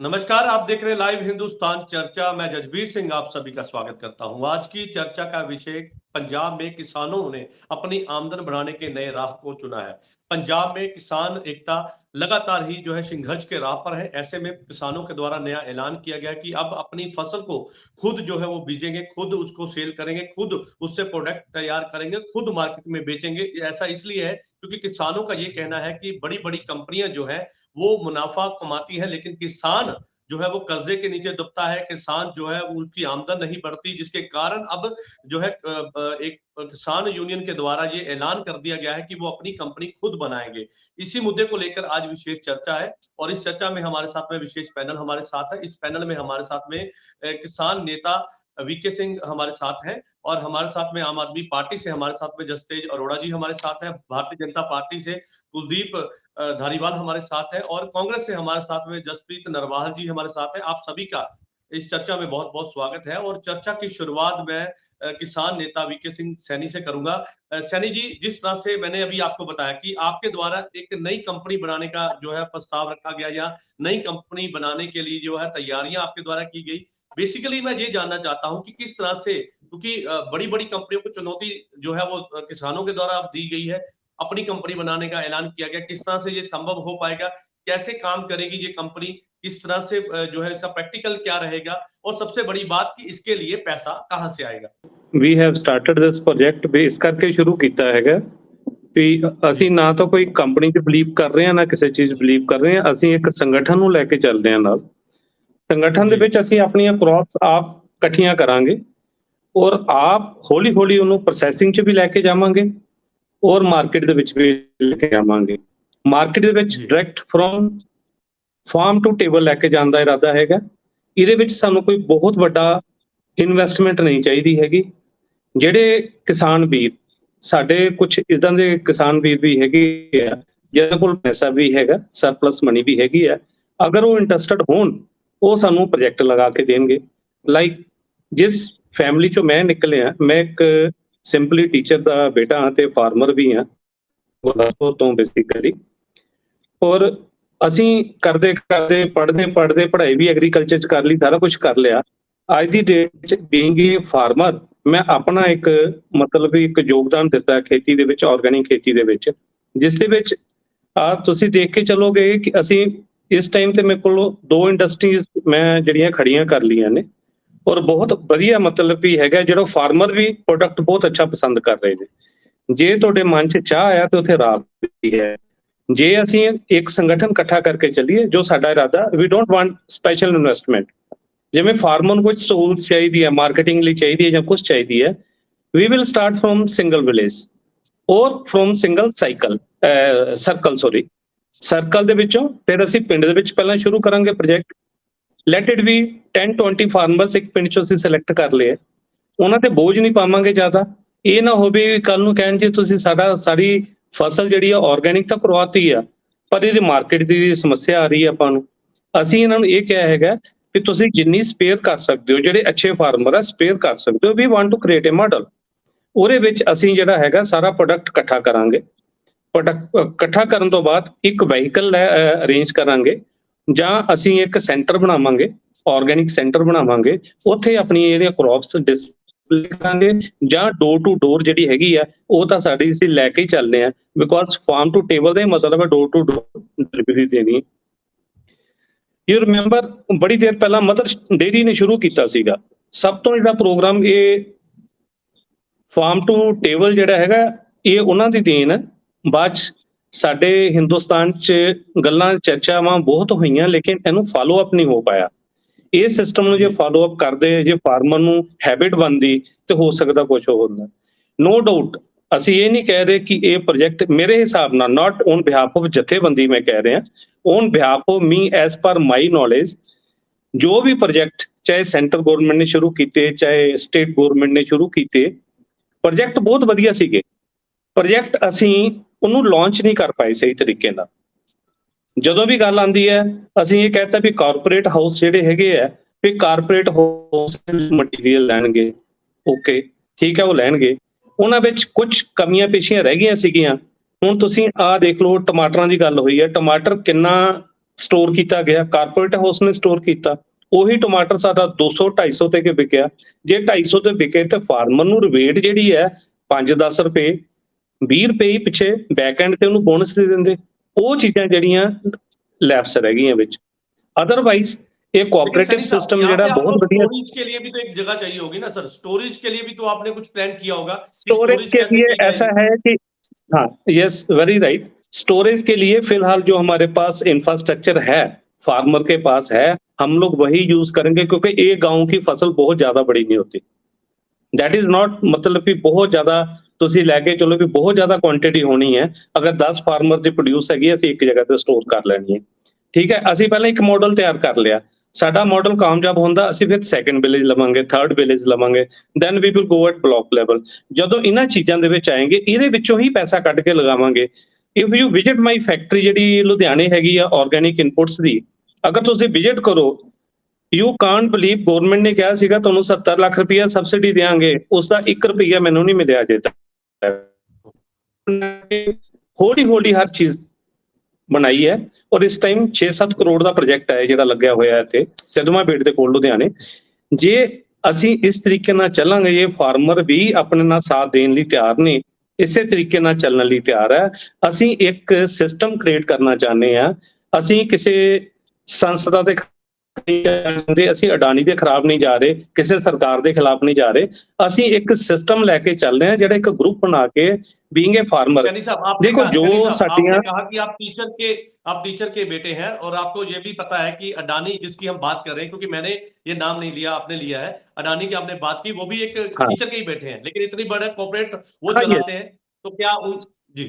नमस्कार, आप देख रहे हैं लाइव हिंदुस्तान चर्चा। मैं जजबीर सिंह आप सभी का स्वागत करता हूं। आज की चर्चा का विषय पंजाब में किसानों ने अपनी आमदन बढ़ाने के नए राह को चुना है। पंजाब में किसान एकता लगातार ही जो है संघर्ष के राह पर है। ऐसे में किसानों के द्वारा नया ऐलान किया गया कि अब अपनी फसल को खुद जो है वो बीजेंगे, खुद उसको सेल करेंगे, खुद उससे प्रोडक्ट तैयार करेंगे, खुद मार्केट में बेचेंगे। ऐसा इसलिए है क्योंकि किसानों का ये कहना है कि बड़ी बड़ी कंपनियां जो है वो मुनाफा कमाती है, लेकिन किसान जो है वो कर्जे के नीचे दबता है। किसान जो है उनकी आमदन नहीं बढ़ती, जिसके कारण अब जो है एक किसान यूनियन के द्वारा ये ऐलान कर दिया गया है कि वो अपनी कंपनी खुद बनाएंगे। इसी मुद्दे को लेकर आज विशेष चर्चा है और इस चर्चा में हमारे साथ में विशेष पैनल हमारे साथ है। इस पैनल में हमारे साथ में किसान नेता वीके सिंह हमारे साथ हैं और हमारे साथ में आम आदमी पार्टी से हमारे साथ में जसतेज अरोड़ा जी हमारे साथ हैं, भारतीय जनता पार्टी से कुलदीप धारीवाल हमारे साथ है और कांग्रेस से हमारे साथ में जसप्रीत नरवाल जी हमारे साथ है। आप सभी का इस चर्चा में बहुत बहुत स्वागत है और चर्चा की शुरुआत मैं किसान नेता वीके सिंह सैनी से करूंगा। सैनी जी, जिस तरह से मैंने अभी आपको बताया कि आपके द्वारा एक नई कंपनी बनाने का जो है प्रस्ताव रखा गया या नई कंपनी बनाने के लिए जो है तैयारियां आपके द्वारा की गई, बेसिकली मैं ये जानना चाहता हूं कि किस तरह से, क्योंकि बड़ी बड़ी कंपनियों को चुनौती जो है वो किसानों के द्वारा अब दी गई है, अपनी कंपनी बनाने का ऐलान किया गया। किस तरह से ये संभव हो पाएगा, कैसे काम करेगी ये कंपनी, किस तरह से जो है इसका प्रैक्टिकल क्या रहेगा और सबसे बड़ी बात कि इसके लिए पैसा कहां से आएगा। We have started this project भी इस करके शुरू किया हैगा ਵੀ ਅਸੀਂ ਨਾ ਤਾਂ ਕੋਈ ਕੰਪਨੀ 'ਚ ਬਿਲੀਵ ਕਰ ਰਹੇ ਹਾਂ ਨਾ ਕਿਸੇ ਚੀਜ਼ ਬਿਲੀਵ ਕਰ ਰਹੇ ਹਾਂ। ਅਸੀਂ ਇੱਕ ਸੰਗਠਨ ਨੂੰ ਲੈ ਕੇ ਚੱਲਦੇ ਹਾਂ ਨਾਲ। ਸੰਗਠਨ ਦੇ ਵਿੱਚ ਅਸੀਂ ਆਪਣੀਆਂ ਕ੍ਰੌਪਸ ਆਪ ਇਕੱਠੀਆਂ ਕਰਾਂਗੇ ਔਰ ਆਪ ਹੌਲੀ ਹੌਲੀ ਉਹਨੂੰ ਪ੍ਰੋਸੈਸਿੰਗ 'ਚ ਵੀ ਲੈ ਕੇ ਜਾਵਾਂਗੇ ਔਰ ਮਾਰਕੀਟ ਦੇ ਵਿੱਚ ਵੀ ਲੈ ਕੇ ਜਾਵਾਂਗੇ। ਮਾਰਕੀਟ ਦੇ ਵਿੱਚ direct from farm to table ਲੈ ਕੇ ਜਾਣ ਦਾ ਇਰਾਦਾ ਹੈਗਾ। ਇਹਦੇ ਵਿੱਚ ਸਾਨੂੰ ਕੋਈ ਬਹੁਤ ਵੱਡਾ ਇਨਵੈਸਟਮੈਂਟ ਨਹੀਂ ਚਾਹੀਦੀ ਹੈਗੀ। ਜਿਹੜੇ ਕਿਸਾਨ ਵੀਰ ਸਾਡੇ ਕੁਝ ਇਦਾਂ ਦੇ ਕਿਸਾਨ ਵੀਰ ਵੀ ਹੈਗੇ ਆ ਜਿਹਨਾਂ ਕੋਲ ਪੈਸਾ ਵੀ ਹੈਗਾ, ਸਰਪਲਸ ਮਨੀ ਵੀ ਹੈਗੀ ਆ, ਅਗਰ ਉਹ ਇੰਟਰਸਟਡ ਹੋਣ ਉਹ ਸਾਨੂੰ ਪ੍ਰੋਜੈਕਟ ਲਗਾ ਕੇ ਦੇਣਗੇ। ਲਾਈਕ ਜਿਸ ਫੈਮਿਲੀ ਚੋਂ ਮੈਂ ਨਿਕਲਿਆ, ਮੈਂ ਇੱਕ ਸਿੰਪਲੀ ਟੀਚਰ ਦਾ ਬੇਟਾ ਹਾਂ ਤੇ ਫਾਰਮਰ ਵੀ ਹਾਂ ਗੁਰਦਾਸਪੁਰ ਤੋਂ ਬੇਸਿਕਲੀ। ਔਰ ਅਸੀਂ ਕਰਦੇ ਕਰਦੇ ਪੜ੍ਹਦੇ ਪੜ੍ਹਾਈ ਵੀ ਐਗਰੀਕਲਚਰ 'ਚ ਕਰ ਲਈ, ਸਾਰਾ ਕੁਝ ਕਰ ਲਿਆ। ਅੱਜ ਦੀ ਡੇਟ 'ਚ ਬੀਇੰਗ ਏ ਫਾਰਮਰ ਮੈਂ ਆਪਣਾ ਇੱਕ ਮਤਲਬ ਇੱਕ ਯੋਗਦਾਨ ਦਿੱਤਾ ਖੇਤੀ ਦੇ ਵਿੱਚ, ਆਰਗੈਨਿਕ ਖੇਤੀ ਦੇ ਵਿੱਚ, ਜਿਸ ਦੇ ਵਿੱਚ ਤੁਸੀਂ ਦੇਖ ਕੇ ਚੱਲੋਗੇ ਕਿ ਅਸੀਂ ਇਸ ਟਾਈਮ ਤੇ ਮੇਰੇ ਕੋਲ 2 ਇੰਡਸਟਰੀਜ਼ ਮੈਂ ਜਿਹੜੀਆਂ ਖੜੀਆਂ ਕਰ ਲਈਆਂ ਨੇ ਔਰ ਬਹੁਤ ਵਧੀਆ ਮਤਲਬ ਵੀ ਹੈਗਾ। ਜਿਹੜਾ ਫਾਰਮਰ ਵੀ ਪ੍ਰੋਡਕਟ ਬਹੁਤ ਅੱਛਾ ਪਸੰਦ ਕਰ ਰਹੇ ਨੇ। ਜੇ ਤੁਹਾਡੇ ਮਨ 'ਚ ਚਾਹ ਆਇਆ ਤੇ ਉੱਥੇ ਰਾਹ ਵੀ ਹੈ। ਜੇ ਅਸੀਂ ਇੱਕ ਸੰਗਠਨ ਇਕੱਠਾ ਕਰਕੇ ਚੱਲੀਏ, ਜੋ ਸਾਡਾ ਇਰਾਦਾ, ਵੀ ਡੋਂਟ ਵਾਂਟ ਸਪੈਸ਼ਲ ਇਨਵੈਸਟਮੈਂਟ। ਜਿਵੇਂ ਫਾਰਮਰ ਨੂੰ ਕੁਝ ਸਹੂਲਤ ਚਾਹੀਦੀ ਹੈ, ਮਾਰਕੀਟਿੰਗ ਲਈ ਚਾਹੀਦੀ ਹੈ ਜਾਂ ਕੁਝ ਚਾਹੀਦੀ ਹੈ, we will start from single village ਔਰ ਫਰੋਮ ਸਿੰਗਲ ਸਰਕਲ ਦੇ ਵਿੱਚੋਂ। ਫਿਰ ਅਸੀਂ ਪਿੰਡ ਦੇ ਵਿੱਚ ਪਹਿਲਾਂ ਸ਼ੁਰੂ ਕਰਾਂਗੇ project. Let it be 10-20 farmers ਇੱਕ ਪਿੰਡ 'ਚੋਂ ਅਸੀਂ ਸਿਲੈਕਟ ਕਰ ਲਏ। ਉਹਨਾਂ ਤੇ ਬੋਝ ਨਹੀਂ ਪਾਵਾਂਗੇ ਜ਼ਿਆਦਾ। ਇਹ ਨਾ ਹੋਵੇ ਕੱਲ ਨੂੰ ਕਹਿਣ ਜੀ ਤੁਸੀਂ ਸਾਰੀ ਫਸਲ ਜਿਹੜੀ ਆ ਆਰਗੈਨਿਕ ਤਾਂ ਕਰਵਾਤੀ ਆ ਪਰ ਇਹਦੀ ਮਾਰਕੀਟ ਦੀ ਸਮੱਸਿਆ ਆ ਰਹੀ ਹੈ ਆਪਾਂ ਨੂੰ। ਅਸੀਂ ਇਹਨਾਂ ਨੂੰ ਇਹ ਕਿਹਾ ਹੈਗਾ ਕਿ ਤੁਸੀਂ ਜਿੰਨੀ ਸਪੇਅਰ ਕਰ ਸਕਦੇ ਹੋ, ਜਿਹੜੇ ਅੱਛੇ ਫਾਰਮਰ ਆ ਸਪੇਅਰ ਕਰ ਸਕਦੇ ਹੋ। We want to create a model. ਉਹਦੇ ਵਿੱਚ ਅਸੀਂ ਜਿਹੜਾ ਹੈਗਾ ਸਾਰਾ ਪ੍ਰੋਡਕਟ ਇਕੱਠਾ ਕਰਾਂਗੇ। ਪ੍ਰੋਡਕਟ ਇਕੱਠਾ ਕਰਨ ਤੋਂ ਬਾਅਦ ਇੱਕ ਵਹੀਕਲ ਅਰੇਂਜ ਕਰਾਂਗੇ ਜਾਂ ਅਸੀਂ ਇੱਕ ਸੈਂਟਰ ਬਣਾਵਾਂਗੇ, ਆਰਗੈਨਿਕ ਸੈਂਟਰ ਬਣਾਵਾਂਗੇ। ਉੱਥੇ ਆਪਣੀ ਜਿਹੜੀਆਂ ਕ੍ਰੌਪਸ ਡਿਸਪਲੇ ਕਰਾਂਗੇ ਜਾਂ ਡੋਰ ਟੂ ਡੋਰ ਜਿਹੜੀ ਹੈਗੀ ਆ ਉਹ ਤਾਂ ਸਾਡੀ ਅਸੀਂ ਲੈ ਕੇ ਹੀ ਚੱਲਦੇ ਹਾਂ। ਬਿਕੋਜ਼ ਫਾਰਮ ਟੂ ਟੇਬਲ ਦਾ ਹੀ ਮਤਲਬ ਹੈ ਡੋਰ ਟੂ ਡੋਰ ਡਿਲੀਵਰੀ ਦੇਣੀ। ਯੂ ਰਿਮੈਂਬਰ ਬੜੀ ਦੇਰ ਪਹਿਲਾਂ ਮਦਰ ਡੇਅਰੀ ਨੇ ਸ਼ੁਰੂ ਕੀਤਾ ਸੀਗਾ। ਸਭ ਤੋਂ ਜਿਹੜਾ ਪ੍ਰੋਗਰਾਮ ਇਹ ਫਾਰਮ ਟੂ ਟੇਬਲ ਜਿਹੜਾ ਹੈਗਾ ਇਹ ਉਹਨਾਂ ਦੀ ਦੇਣ ਹੈ। ਬਾਅਦ 'ਚ ਸਾਡੇ ਹਿੰਦੁਸਤਾਨ 'ਚ ਗੱਲਾਂ ਚਰਚਾਵਾਂ ਬਹੁਤ ਹੋਈਆਂ ਲੇਕਿਨ ਇਹਨੂੰ ਫਾਲੋ ਅਪ ਨਹੀਂ ਹੋ ਪਾਇਆ। ਇਹ ਸਿਸਟਮ ਨੂੰ ਜੇ ਫਾਲੋ ਅਪ ਕਰਦੇ, ਜੇ ਫਾਰਮਰ ਨੂੰ ਹੈਬਿਟ ਬਣਦੀ ਤੇ ਹੋ ਸਕਦਾ ਕੁਝ ਹੋਰ ਹੁੰਦਾ। ਨੋ ਡਾਊਟ ਅਸੀਂ ਇਹ ਨਹੀਂ ਕਹਿ ਰਹੇ ਕਿ ਇਹ ਪ੍ਰੋਜੈਕਟ ਮੇਰੇ ਹਿਸਾਬ ਨਾਲ ਨਾਟ ਔਨ ਬਿਹਾਫ ਆਫ ਜਥੇਬੰਦੀ ਮੈਂ ਕਹਿ ਰਿਹਾ, on behalf of me as per my knowledge, ਜੋ ਵੀ ਪ੍ਰੋਜੈਕਟ ਚਾਹੇ ਸੈਂਟਰ ਗੌਰਮੈਂਟ ਨੇ ਸ਼ੁਰੂ ਕੀਤੇ ਚਾਹੇ ਸਟੇਟ ਗੌਰਮੈਂਟ ਨੇ ਸ਼ੁਰੂ ਕੀਤੇ, ਪ੍ਰੋਜੈਕਟ ਬਹੁਤ ਵਧੀਆ ਸੀਗੇ। ਪ੍ਰੋਜੈਕਟ ਅਸੀਂ ਉਹਨੂੰ ਲਾਂਚ ਨਹੀਂ ਕਰ ਪਾਏ ਸਹੀ ਤਰੀਕੇ ਨਾਲ। ਜਦੋਂ ਵੀ ਗੱਲ ਆਉਂਦੀ ਹੈ ਅਸੀਂ ਇਹ ਕਹਿਤਾ ਵੀ ਕਾਰਪੋਰੇਟ ਹਾਊਸ ਜਿਹੜੇ ਹੈਗੇ ਆ ਵੀ ਕਾਰਪੋਰੇਟ ਹਾਊਸ ਮਟੀਰੀਅਲ ਲੈਣਗੇ। ਓਕੇ ਠੀਕ ਹੈ, ਉਹ ਲੈਣਗੇ। ਉਹਨਾਂ ਵਿੱਚ ਕੁਝ ਕਮੀਆਂ ਪੇਸ਼ੀਆਂ ਰਹਿ ਗਈਆਂ ਸੀਗੀਆਂ। ਹੁਣ ਤੁਸੀਂ ਆਹ ਦੇਖ ਲਓ, ਟਮਾਟਰਾਂ ਦੀ ਗੱਲ ਹੋਈ ਹੈ। ਟਮਾਟਰ ਕਿੰਨਾ ਸਟੋਰ ਕੀਤਾ ਗਿਆ, ਕਾਰਪੋਰੇਟ ਹਾਊਸ ਨੇ ਸਟੋਰ ਕੀਤਾ। ਉਹੀ ਟਮਾਟਰ ਸਾਡਾ 200-250 ਤੇ ਕਿ ਵਿਕਿਆ। ਜੇ 250 ਤੇ ਵਿਕੇ ਤੇ ਫਾਰਮਰ ਨੂੰ ਰਿਬੇਟ ਜਿਹੜੀ ਹੈ 5-10 ਰੁਪਏ 20 ਰੁਪਏ ਹੀ ਪਿੱਛੇ ਬੈਕ ਐਂਡ ਤੇ ਉਹਨੂੰ ਬੋਨਸ ਦੇ ਦਿੰਦੇ। ਉਹ ਚੀਜ਼ਾਂ ਜਿਹੜੀਆਂ ਲੈਪਸ ਰਹਿ ਗਈਆਂ ਵਿੱਚ। ਅਦਰਵਾਈਜ਼ ਇਹ लेकिन कोऑपरेटिव सनी साहब सिस्टम यहाँ ਜਿਹੜਾ पे आपको बहुत बढ़िया स्टोरेज के लिए भी तो एक जगह चाहिए होगी ना सर, स्टोरेज के लिए भी तो आपने कुछ प्लान किया होगा कि स्टोरेज स्टोरेज के कैसे लिए की ऐसा जाएगी? है कि हाँ, यस वेरी राइट। स्टोरेज के लिए फिलहाल जो हमारे पास इंफ्रास्ट्रक्चर है फार्मर के पास है, हम लोग वही यूज करेंगे क्योंकि एक गांव की फसल बहुत ज्यादा बड़ी नहीं होती। दैट इज नॉट मतलब कि बहुत ज्यादा ਤੁਸੀਂ ਲੈ ਕੇ ਚਲੋ ਵੀ ਬਹੁਤ ਜ਼ਿਆਦਾ ਕੁਆਂਟੀਟੀ ਹੋਣੀ ਹੈ। ਅਗਰ 10 ਫਾਰਮਰ ਦੀ ਪ੍ਰੋਡਿਊਸ ਹੈਗੀ ਅਸੀਂ ਇੱਕ ਜਗ੍ਹਾ ਤੇ ਸਟੋਰ ਕਰ ਲੈਣੀ ਹੈ। ਠੀਕ ਹੈ, ਅਸੀਂ ਪਹਿਲਾਂ ਇੱਕ ਮਾਡਲ ਤਿਆਰ ਕਰ ਲਿਆ। ਸਾਡਾ ਮਾਡਲ ਕਾਮਯਾਬ ਹੁੰਦਾ ਅਸੀਂ ਫਿਰ ਸੈਕੰਡ ਵਿਲੇਜ ਲਵਾਂਗੇ, ਥਰਡ ਵਿਲੇਜ ਲਵਾਂਗੇ, then we will go at block level. ਜਦੋਂ ਇਹਨਾਂ ਚੀਜ਼ਾਂ ਦੇ ਵਿੱਚ ਆਏਗੇ ਇਹਦੇ ਵਿੱਚੋਂ ਹੀ ਪੈਸਾ ਕੱਢ ਕੇ ਲਗਾਵਾਂਗੇ। If you visit my factory ਜਿਹੜੀ ਲੁਧਿਆਣੇ ਹੈਗੀ ਆ ਆਰਗੈਨਿਕ ਇਨਪੁਟਸ ਦੀ, ਅਗਰ ਤੁਸੀਂ ਵਿਜ਼ਿਟ ਕਰੋ ਯੂ ਕਾਂਟ ਬਲੀਵ ਗਵਰਨਮੈਂਟ ਨੇ ਕਿਹਾ ਸੀਗਾ ਤੁਹਾਨੂੰ 70 ਲੱਖ ਰੁਪਇਆ ਸਬਸਿਡੀ ਦੇਵਾਂਗੇ, ਉਸ ਦਾ 1 ਰੁਪਇਆ ਮੈਨੂੰ ਨਹੀਂ ਮਿਲਿਆ ਅਜੇ ਤੱਕ। ਹੌਲੀ ਹੌਲੀ ਹਰ ਚੀਜ਼ ਬਣਾਈ ਹੈ ਔਰ ਇਸ ਟਾਈਮ 6-7 ਕਰੋੜ ਦਾ ਪ੍ਰੋਜੈਕਟ ਹੈ ਜਿਹੜਾ ਲੱਗਿਆ ਹੋਇਆ ਇੱਥੇ ਸਿੱਧਵਾਂ ਬੇਟ ਦੇ ਕੋਲ ਲੁਧਿਆਣੇ। ਜੇ ਅਸੀਂ ਇਸ ਤਰੀਕੇ ਨਾਲ ਚੱਲਾਂਗੇ ਇਹ ਫਾਰਮਰ ਵੀ ਆਪਣੇ ਨਾਲ ਸਾਥ ਦੇਣ ਲਈ ਤਿਆਰ ਨੇ, ਇਸੇ ਤਰੀਕੇ ਨਾਲ ਚੱਲਣ ਲਈ ਤਿਆਰ ਹੈ। ਅਸੀਂ ਇੱਕ ਸਿਸਟਮ ਕ੍ਰੀਏਟ ਕਰਨਾ ਚਾਹੁੰਦੇ ਹਾਂ। ਅਸੀਂ ਕਿਸੇ ਸੰਸਥਾ ਦੇ ਅਸੀਂ ਅਡਾਨੀ ਦੇ ਖਿਲਾਫ ਨਹੀਂ ਜਾ ਰਹੇ, ਕਿਸੇ ਸਰਕਾਰ ਦੇ ਖਿਲਾਫ ਨਹੀਂ ਜਾ ਰਹੇ। ਅਸੀਂ ਇੱਕ ਸਿਸਟਮ ਲੈ ਕੇ ਚੱਲ ਰਹੇ ਹਾਂ ਜਿਹੜਾ ਇੱਕ ਗਰੁੱਪ ਬਣਾ ਕੇ ਬੀइंग ए फार्मर। सनी साहब आपने देखो कहा, जो सनी साहब, साडियां आपने कहा कि आप टीचर के बेटे हैं और आपको ये भी पता है कि अडानी जिसकी हम बात कर रहे हैं, क्योंकि मैंने ये नाम नहीं लिया आपने लिया है, अडानी की आपने बात की, वो भी एक हाँ टीचर के ही बेटे हैं लेकिन इतनी बड़ा कॉर्पोरेट वो हाँ ये चलाते हैं। तो क्या उन जी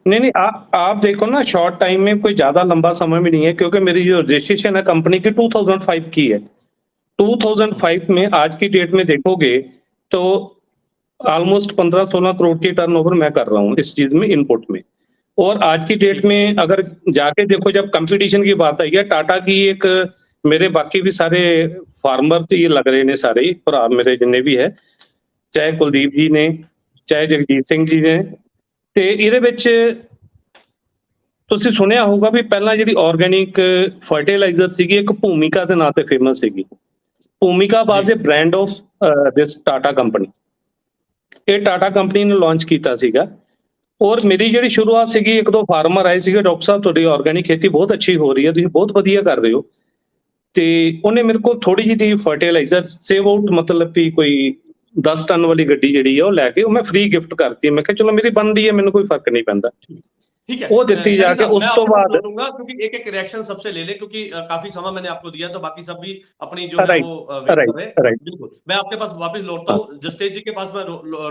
नहीं आप देखो ना शॉर्ट टाइम में कोई ज्यादा लंबा समय भी नहीं है क्योंकि मेरी जो रजिस्ट्रेशन है कंपनी की 2005 की है। 2005 में आज की डेट में देखोगे तो ऑलमोस्ट 15-16 करोड़ की टर्नओवर मैं कर रहा हूँ इस चीज में इनपुट में। और आज की डेट में अगर जाके देखो जब कंपटीशन की बात आई है टाटा की एक मेरे बाकी भी सारे फार्मर तो ये लग रहे ने सारे भरा मेरे जिन्ने भी है, चाहे कुलदीप जी ने चाहे जगजीत सिंह जी ने। ਤੇ ਇਹਦੇ ਵਿੱਚ ਤੁਸੀਂ ਸੁਣਿਆ ਹੋਊਗਾ ਵੀ ਪਹਿਲਾਂ ਜਿਹੜੀ ਆਰਗੈਨਿਕ ਫਰਟੀਲਾਈਜ਼ਰ ਸੀਗੀ ਇੱਕ ਭੂਮਿਕਾ ਦੇ ਨਾਂ ਤੇ ਫੇਮਸ ਸੀਗੀ। Bhumika was a brand of this Tata company. ਇਹ ਟਾਟਾ ਕੰਪਨੀ ਨੇ ਲਾਂਚ ਕੀਤਾ ਸੀਗਾ ਔਰ ਮੇਰੀ ਜਿਹੜੀ ਸ਼ੁਰੂਆਤ ਸੀਗੀ ਇੱਕ ਦੋ ਫਾਰਮਰ ਆਏ ਸੀਗੇ, ਡਾਕਟਰ ਸਾਹਿਬ ਤੁਹਾਡੀ ਆਰਗੈਨਿਕ ਖੇਤੀ ਬਹੁਤ ਅੱਛੀ ਹੋ ਰਹੀ ਹੈ, ਤੁਸੀਂ ਬਹੁਤ ਵਧੀਆ ਕਰ ਰਹੇ ਹੋ। ਤੇ ਉਹਨੇ ਮੇਰੇ ਕੋਲ ਥੋੜੀ ਜਿਹੀ ਦੀ ਫਰਟੀਲਾਈਜ਼ਰ ਸੇਵ ਆਊਟ ਮਤਲਬ ਵੀ ਕੋਈ 10 ਟਨ ਵਾਲੀ ਗੱਡੀ ਜਿਹੜੀ ਹੈ ਉਹ ਲੈ ਕੇ ਉਹ ਮੈਂ ਫ੍ਰੀ ਗਿਫਟ ਕਰਤੀ। ਮੈਂ ਕਿਹਾ ਚਲੋ ਮੇਰੀ ਬਣਦੀ ਹੈ, ਮੈਨੂੰ ਕੋਈ ਫਰਕ ਨਹੀਂ ਪੈਂਦਾ। ठीक है, वो ਦਿੱਤੀ ਜਾ ਕੇ ਉਸ ਤੋਂ ਬਾਅਦ बोलूंगा क्योंकि एक एक रिएक्शन सबसे ले ले क्योंकि काफी समय मैंने आपको दिया तो बाकी सब भी अपनी जो है राइट वो वेट कर रहे हैं। राइट बिल्कुल, मैं आपके पास वापस लौटता हूँ, जसतेज जी के पास मैं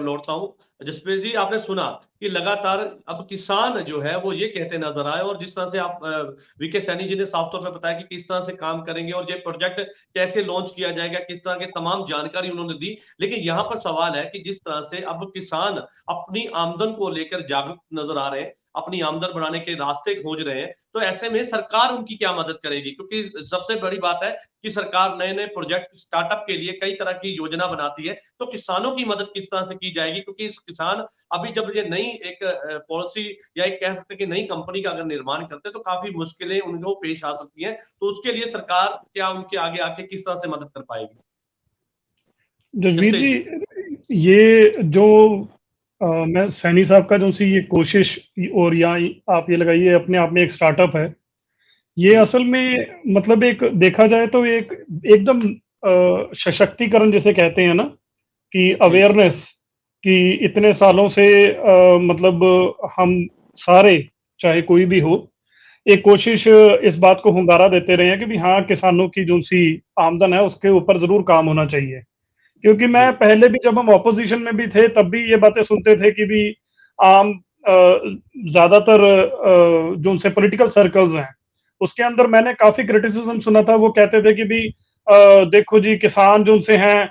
लौटता हूँ। जसतेज जी, आपने सुना कि लगातार अब किसान जो है वो ये कहते नजर आए और जिस तरह से आप वीके सैनी जी ने साफ तौर पर बताया कि किस तरह से काम करेंगे और ये प्रोजेक्ट कैसे लॉन्च किया जाएगा, किस तरह के तमाम जानकारी उन्होंने दी। लेकिन यहाँ पर सवाल है कि जिस तरह से अब किसान अपनी आमदन को लेकर जागरूक नजर आ रहे हैं, अपनी आमदन बढ़ाने के रास्ते खोज रहे हैं, तो ऐसे में सरकार उनकी क्या मदद करेगी? क्योंकि सबसे बड़ी बात है कि सरकार नए नए प्रोजेक्ट स्टार्टअप के लिए कई तरह की योजना बनाती है, तो किसानों की मदद किस तरह से की जाएगी? क्योंकि किसान अभी जब ये नई एक पॉलिसी या एक कह सकते हैं कि नई कंपनी का अगर निर्माण करते हैं तो काफी मुश्किलें उनको पेश आ सकती हैं, तो उसके लिए सरकार क्या उनके आगे आके किस तरह से मदद कर पाएगी? जसवीर जी, ये जो मैं सैनी साहब का जो सी ये कोशिश और या आप ये लगाइए अपने आप में एक स्टार्टअप है, ये असल में मतलब एक देखा जाए तो एक एकदम सशक्तिकरण जिसे कहते हैं ना कि अवेयरनेस कि इतने सालों से मतलब हम सारे चाहे कोई भी हो एक कोशिश इस बात को हुंगारा देते रहे हैं कि भी हाँ किसानों की जो सी आमदन है उसके ऊपर जरूर काम होना चाहिए। क्योंकि मैं पहले भी जब हम ऑपोजिशन में भी थे तब भी ये बातें सुनते थे कि भी आम ज्यादातर जो उनसे पॉलिटिकल सर्कल्स हैं उसके अंदर मैंने काफी क्रिटिसिज्म सुना था। वो कहते थे कि भी देखो जी किसान जो उनसे हैं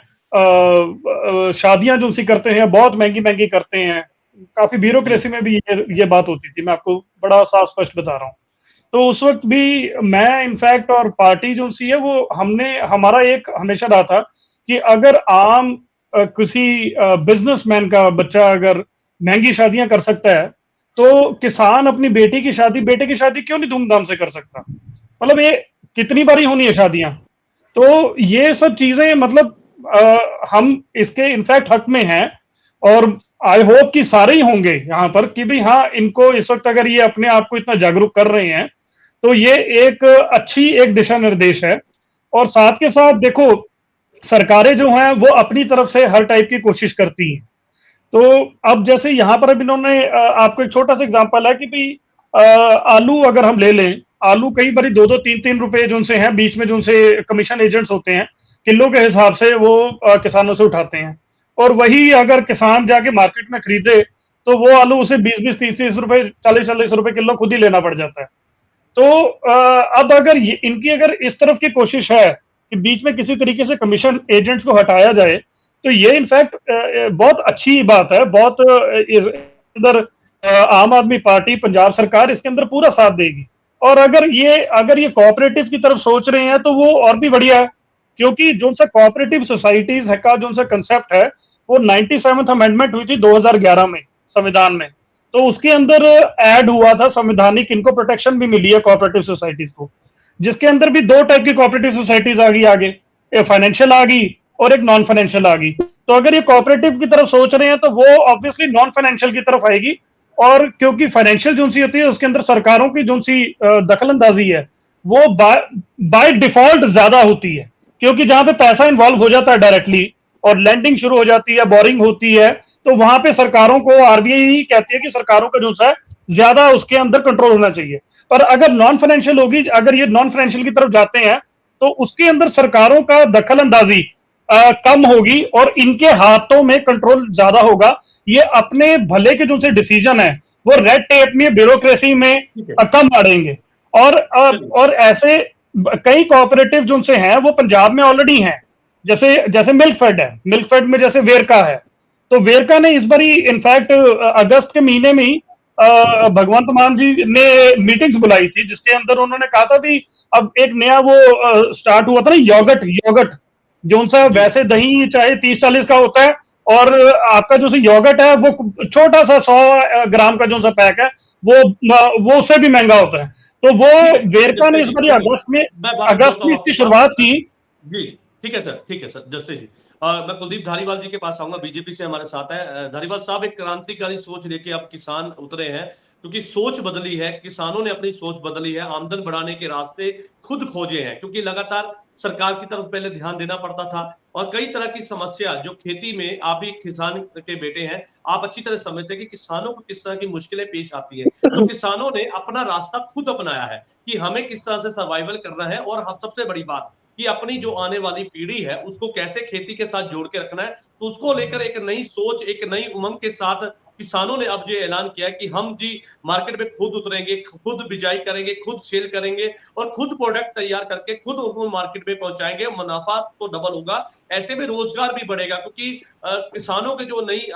शादियां जो उनसे करते हैं बहुत महंगी महंगी करते हैं, काफी ब्यूरोक्रेसी में भी ये बात होती थी। मैं आपको बड़ा साफ स्पष्ट बता रहा हूँ। तो उस वक्त भी मैं इनफैक्ट और पार्टी जो सी है वो हमने हमारा एक हमेशा रहा था कि अगर आम किसी बिजनेसमैन का बच्चा अगर महंगी शादियां कर सकता है तो किसान अपनी बेटे की शादी क्यों नहीं धूमधाम से कर सकता? मतलब ये कितनी बारी होनी है शादियां? तो ये सब चीजें मतलब हम इसके इनफैक्ट हक में हैं, और आई होप कि सारे ही होंगे यहाँ पर कि भाई हाँ, इनको इस वक्त अगर ये अपने आप को इतना जागरूक कर रहे हैं तो ये एक दिशा निर्देश है। और साथ के साथ देखो, सरकारें जो हैं वो अपनी तरफ से हर टाइप की कोशिश करती हैं। तो अब जैसे यहाँ पर अब इन्होंने आपको एक छोटा सा एग्जांपल है कि भाई आलू अगर हम ले लें, आलू कई बार 2-2, 3-3 रुपए जो उनसे हैं, बीच में जो उनसे कमीशन एजेंट्स होते हैं, किलो के हिसाब से वो किसानों से उठाते हैं। और वही अगर किसान जाके मार्केट में खरीदे तो वो आलू उसे 20-20, 30-30 रुपए, 40-40 रुपए किलो खुद ही लेना पड़ जाता है। तो अब अगर इनकी अगर इस तरफ की कोशिश है कि बीच में किसी तरीके से कमीशन एजेंट्स को हटाया जाए, तो ये इनफैक्ट बहुत अच्छी बात है। बहुत इस अंदर आम आदमी पार्टी, पंजाब सरकार इसके अंदर पूरा साथ देगी। और अगर ये कोऑपरेटिव की तरफ सोच रहे हैं तो वो और भी बढ़िया है, क्योंकि जो सा कोऑपरेटिव सोसाइटीज का जो सा कंसेप्ट है वो 97th अमेंडमेंट हुई थी 2011 में संविधान में। तो उसके अंदर ऐड हुआ था संवैधानिक, इनको प्रोटेक्शन भी मिली है कोऑपरेटिव सोसाइटीज को, जिसके अंदर भी दो टाइप की कोऑपरेटिव सोसाइटीज आ गई आगे, एक फाइनेंशियल आ गई और एक नॉन फाइनेंशियल आ गई। तो अगर ये कोऑपरेटिव की तरफ सोच रहे हैं तो वो ऑब्वियसली नॉन फाइनेंशियल की तरफ आएगी। और क्योंकि फाइनेंशियल जो सी होती है उसके अंदर सरकारों की जो सी दखल अंदाजी है वो बाय डिफॉल्ट ज्यादा होती है, क्योंकि जहां पे पैसा इन्वॉल्व हो जाता है डायरेक्टली और लैंडिंग शुरू हो जाती है, बोरिंग होती है, तो वहां पे सरकारों को, आरबीआई ही कहती है कि सरकारों का जो है ज्यादा उसके अंदर कंट्रोल होना चाहिए। पर अगर नॉन फाइनेंशियल होगी, अगर ये नॉन फाइनेंशियल की तरफ जाते हैं तो उसके अंदर सरकारों का दखल अंदाजी कम होगी और इनके हाथों में कंट्रोल ज्यादा होगा। ये अपने भले के जो से डिसीजन है वो रेड टेप में, ब्यूरोक्रेसी में कम बढ़ेंगे। और ऐसे कई कोऑपरेटिव जो से हैं वो पंजाब में ऑलरेडी हैं, जैसे जैसे मिल्कफेड है, मिल्कफेड में जैसे वेरका है। तो वेरका ने इस बारी इनफैक्ट अगस्त के महीने में ही भगवंत मान जी ने मीटिंग्स बुलाई थी, जिसके अंदर उन्होंने कहा था कि अब एक नया वो स्टार्ट हुआ था ना, योगर्ट जो सा वैसे दही चाहे 30-40 का होता है, और आपका जो योगर्ट है वो छोटा सा 100 ग्राम का जो सा पैक है वो उससे भी महंगा होता है। तो वो वेरका ने इस बार अगस्त में इसकी शुरुआत की। जी ठीक है सर, जस्टिस जी। मैं कुलदीप धारीवाल जी के पास आऊंगा, बीजेपी से हमारे साथ है। धारीवाल साहब, एक क्रांतिकारी सोच लेके अब किसान उतरे हैं, क्योंकि सोच बदली है, किसानों ने अपनी सोच बदली है, आमदन बढ़ाने के रास्ते खुद खोजे हैं, क्योंकि लगातार सरकार की तरफ पहले ध्यान देना पड़ता था और कई तरह की समस्या जो खेती में, आप भी किसान के बेटे हैं, आप अच्छी तरह समझते हैं कि किसानों को किस तरह की मुश्किलें पेश आती है। तो किसानों ने अपना रास्ता खुद अपनाया है कि हमें किस तरह से सर्वाइवल करना है, और सबसे बड़ी बात कि अपनी जो आने वाली पीढ़ी है उसको कैसे खेती के साथ जोड़ के रखना है। तो उसको लेकर एक नई सोच, एक नई उमंग के साथ किसानों ने अब ये ऐलान किया है कि हम जी मार्केट में खुद उतरेंगे, खुद बिजाई करेंगे, खुद सेल करेंगे और खुद प्रोडक्ट तैयार करके खुद उनको मार्केट में पहुंचाएंगे। मुनाफा तो डबल होगा, ऐसे में रोजगार भी बढ़ेगा, क्योंकि किसानों के जो नई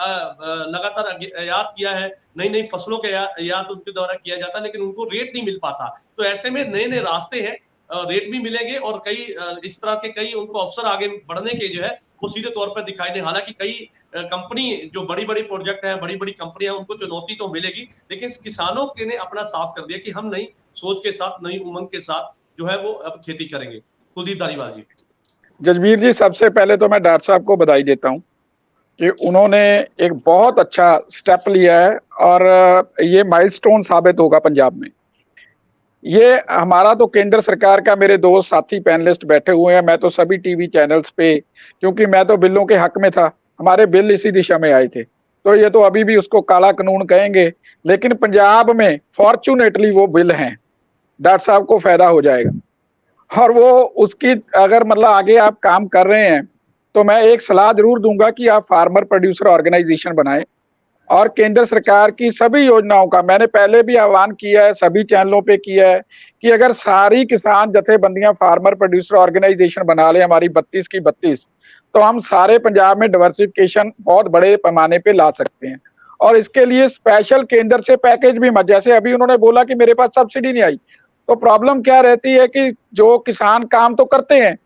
लगातार आयात किया है, नई नई फसलों के आयात उनके द्वारा किया जाता है, लेकिन उनको रेट नहीं मिल पाता। तो ऐसे में नए नए रास्ते हैं, रेट भी मिलेंगे और कई इस तरह के कई उनको अवसर आगे बढ़ने के जो है वो सीधे तौर पर दिखाई दे। हालांकि कई कंपनी जो बड़ी बड़ी प्रोजेक्ट है, बड़ी बड़ी कंपनियां, उनको चुनौती तो मिलेगी, लेकिन किसानों के ने अपना साफ कर दिया कि हम नई सोच के साथ, नई उमंग के साथ जो है वो अब खेती करेंगे। कुलदीप धारीवाल जी। जसबीर जी, सबसे पहले तो मैं डॉक्टर साहब को बधाई देता हूं कि उन्होंने एक बहुत अच्छा स्टेप लिया है और ये माइलस्टोन साबित होगा पंजाब में। ये हमारा तो केंद्र सरकार का, मेरे दोस्त साथी पैनलिस्ट बैठे हुए हैं, मैं तो सभी टीवी चैनल्स पे, क्योंकि मैं तो बिलों के हक में था, हमारे बिल इसी दिशा में आए थे, तो ये तो अभी भी उसको काला कानून कहेंगे, लेकिन पंजाब में फॉर्चुनेटली वो बिल हैं, डॉक्टर साहब को फायदा हो जाएगा। और वो उसकी अगर मतलब आगे आप काम कर रहे हैं तो मैं एक सलाह जरूर दूंगा कि आप फार्मर प्रोड्यूसर ऑर्गेनाइजेशन बनाएं और केंद्र सरकार की सभी योजनाओं का मैंने पहले भी आह्वान किया है, सभी चैनलों पे किया है कि अगर सारी किसान जथेबंदियां फार्मर प्रोड्यूसर ऑर्गेनाइजेशन बना ले, हमारी 32 की 32, तो हम सारे पंजाब में डाइवर्सिफिकेशन बहुत बड़े पैमाने पे ला सकते हैं। और इसके लिए स्पेशल केंद्र से पैकेज भी मत, जैसे अभी उन्होंने बोला कि मेरे पास सब्सिडी नहीं आई, तो प्रॉब्लम क्या रहती है कि जो किसान काम तो करते हैं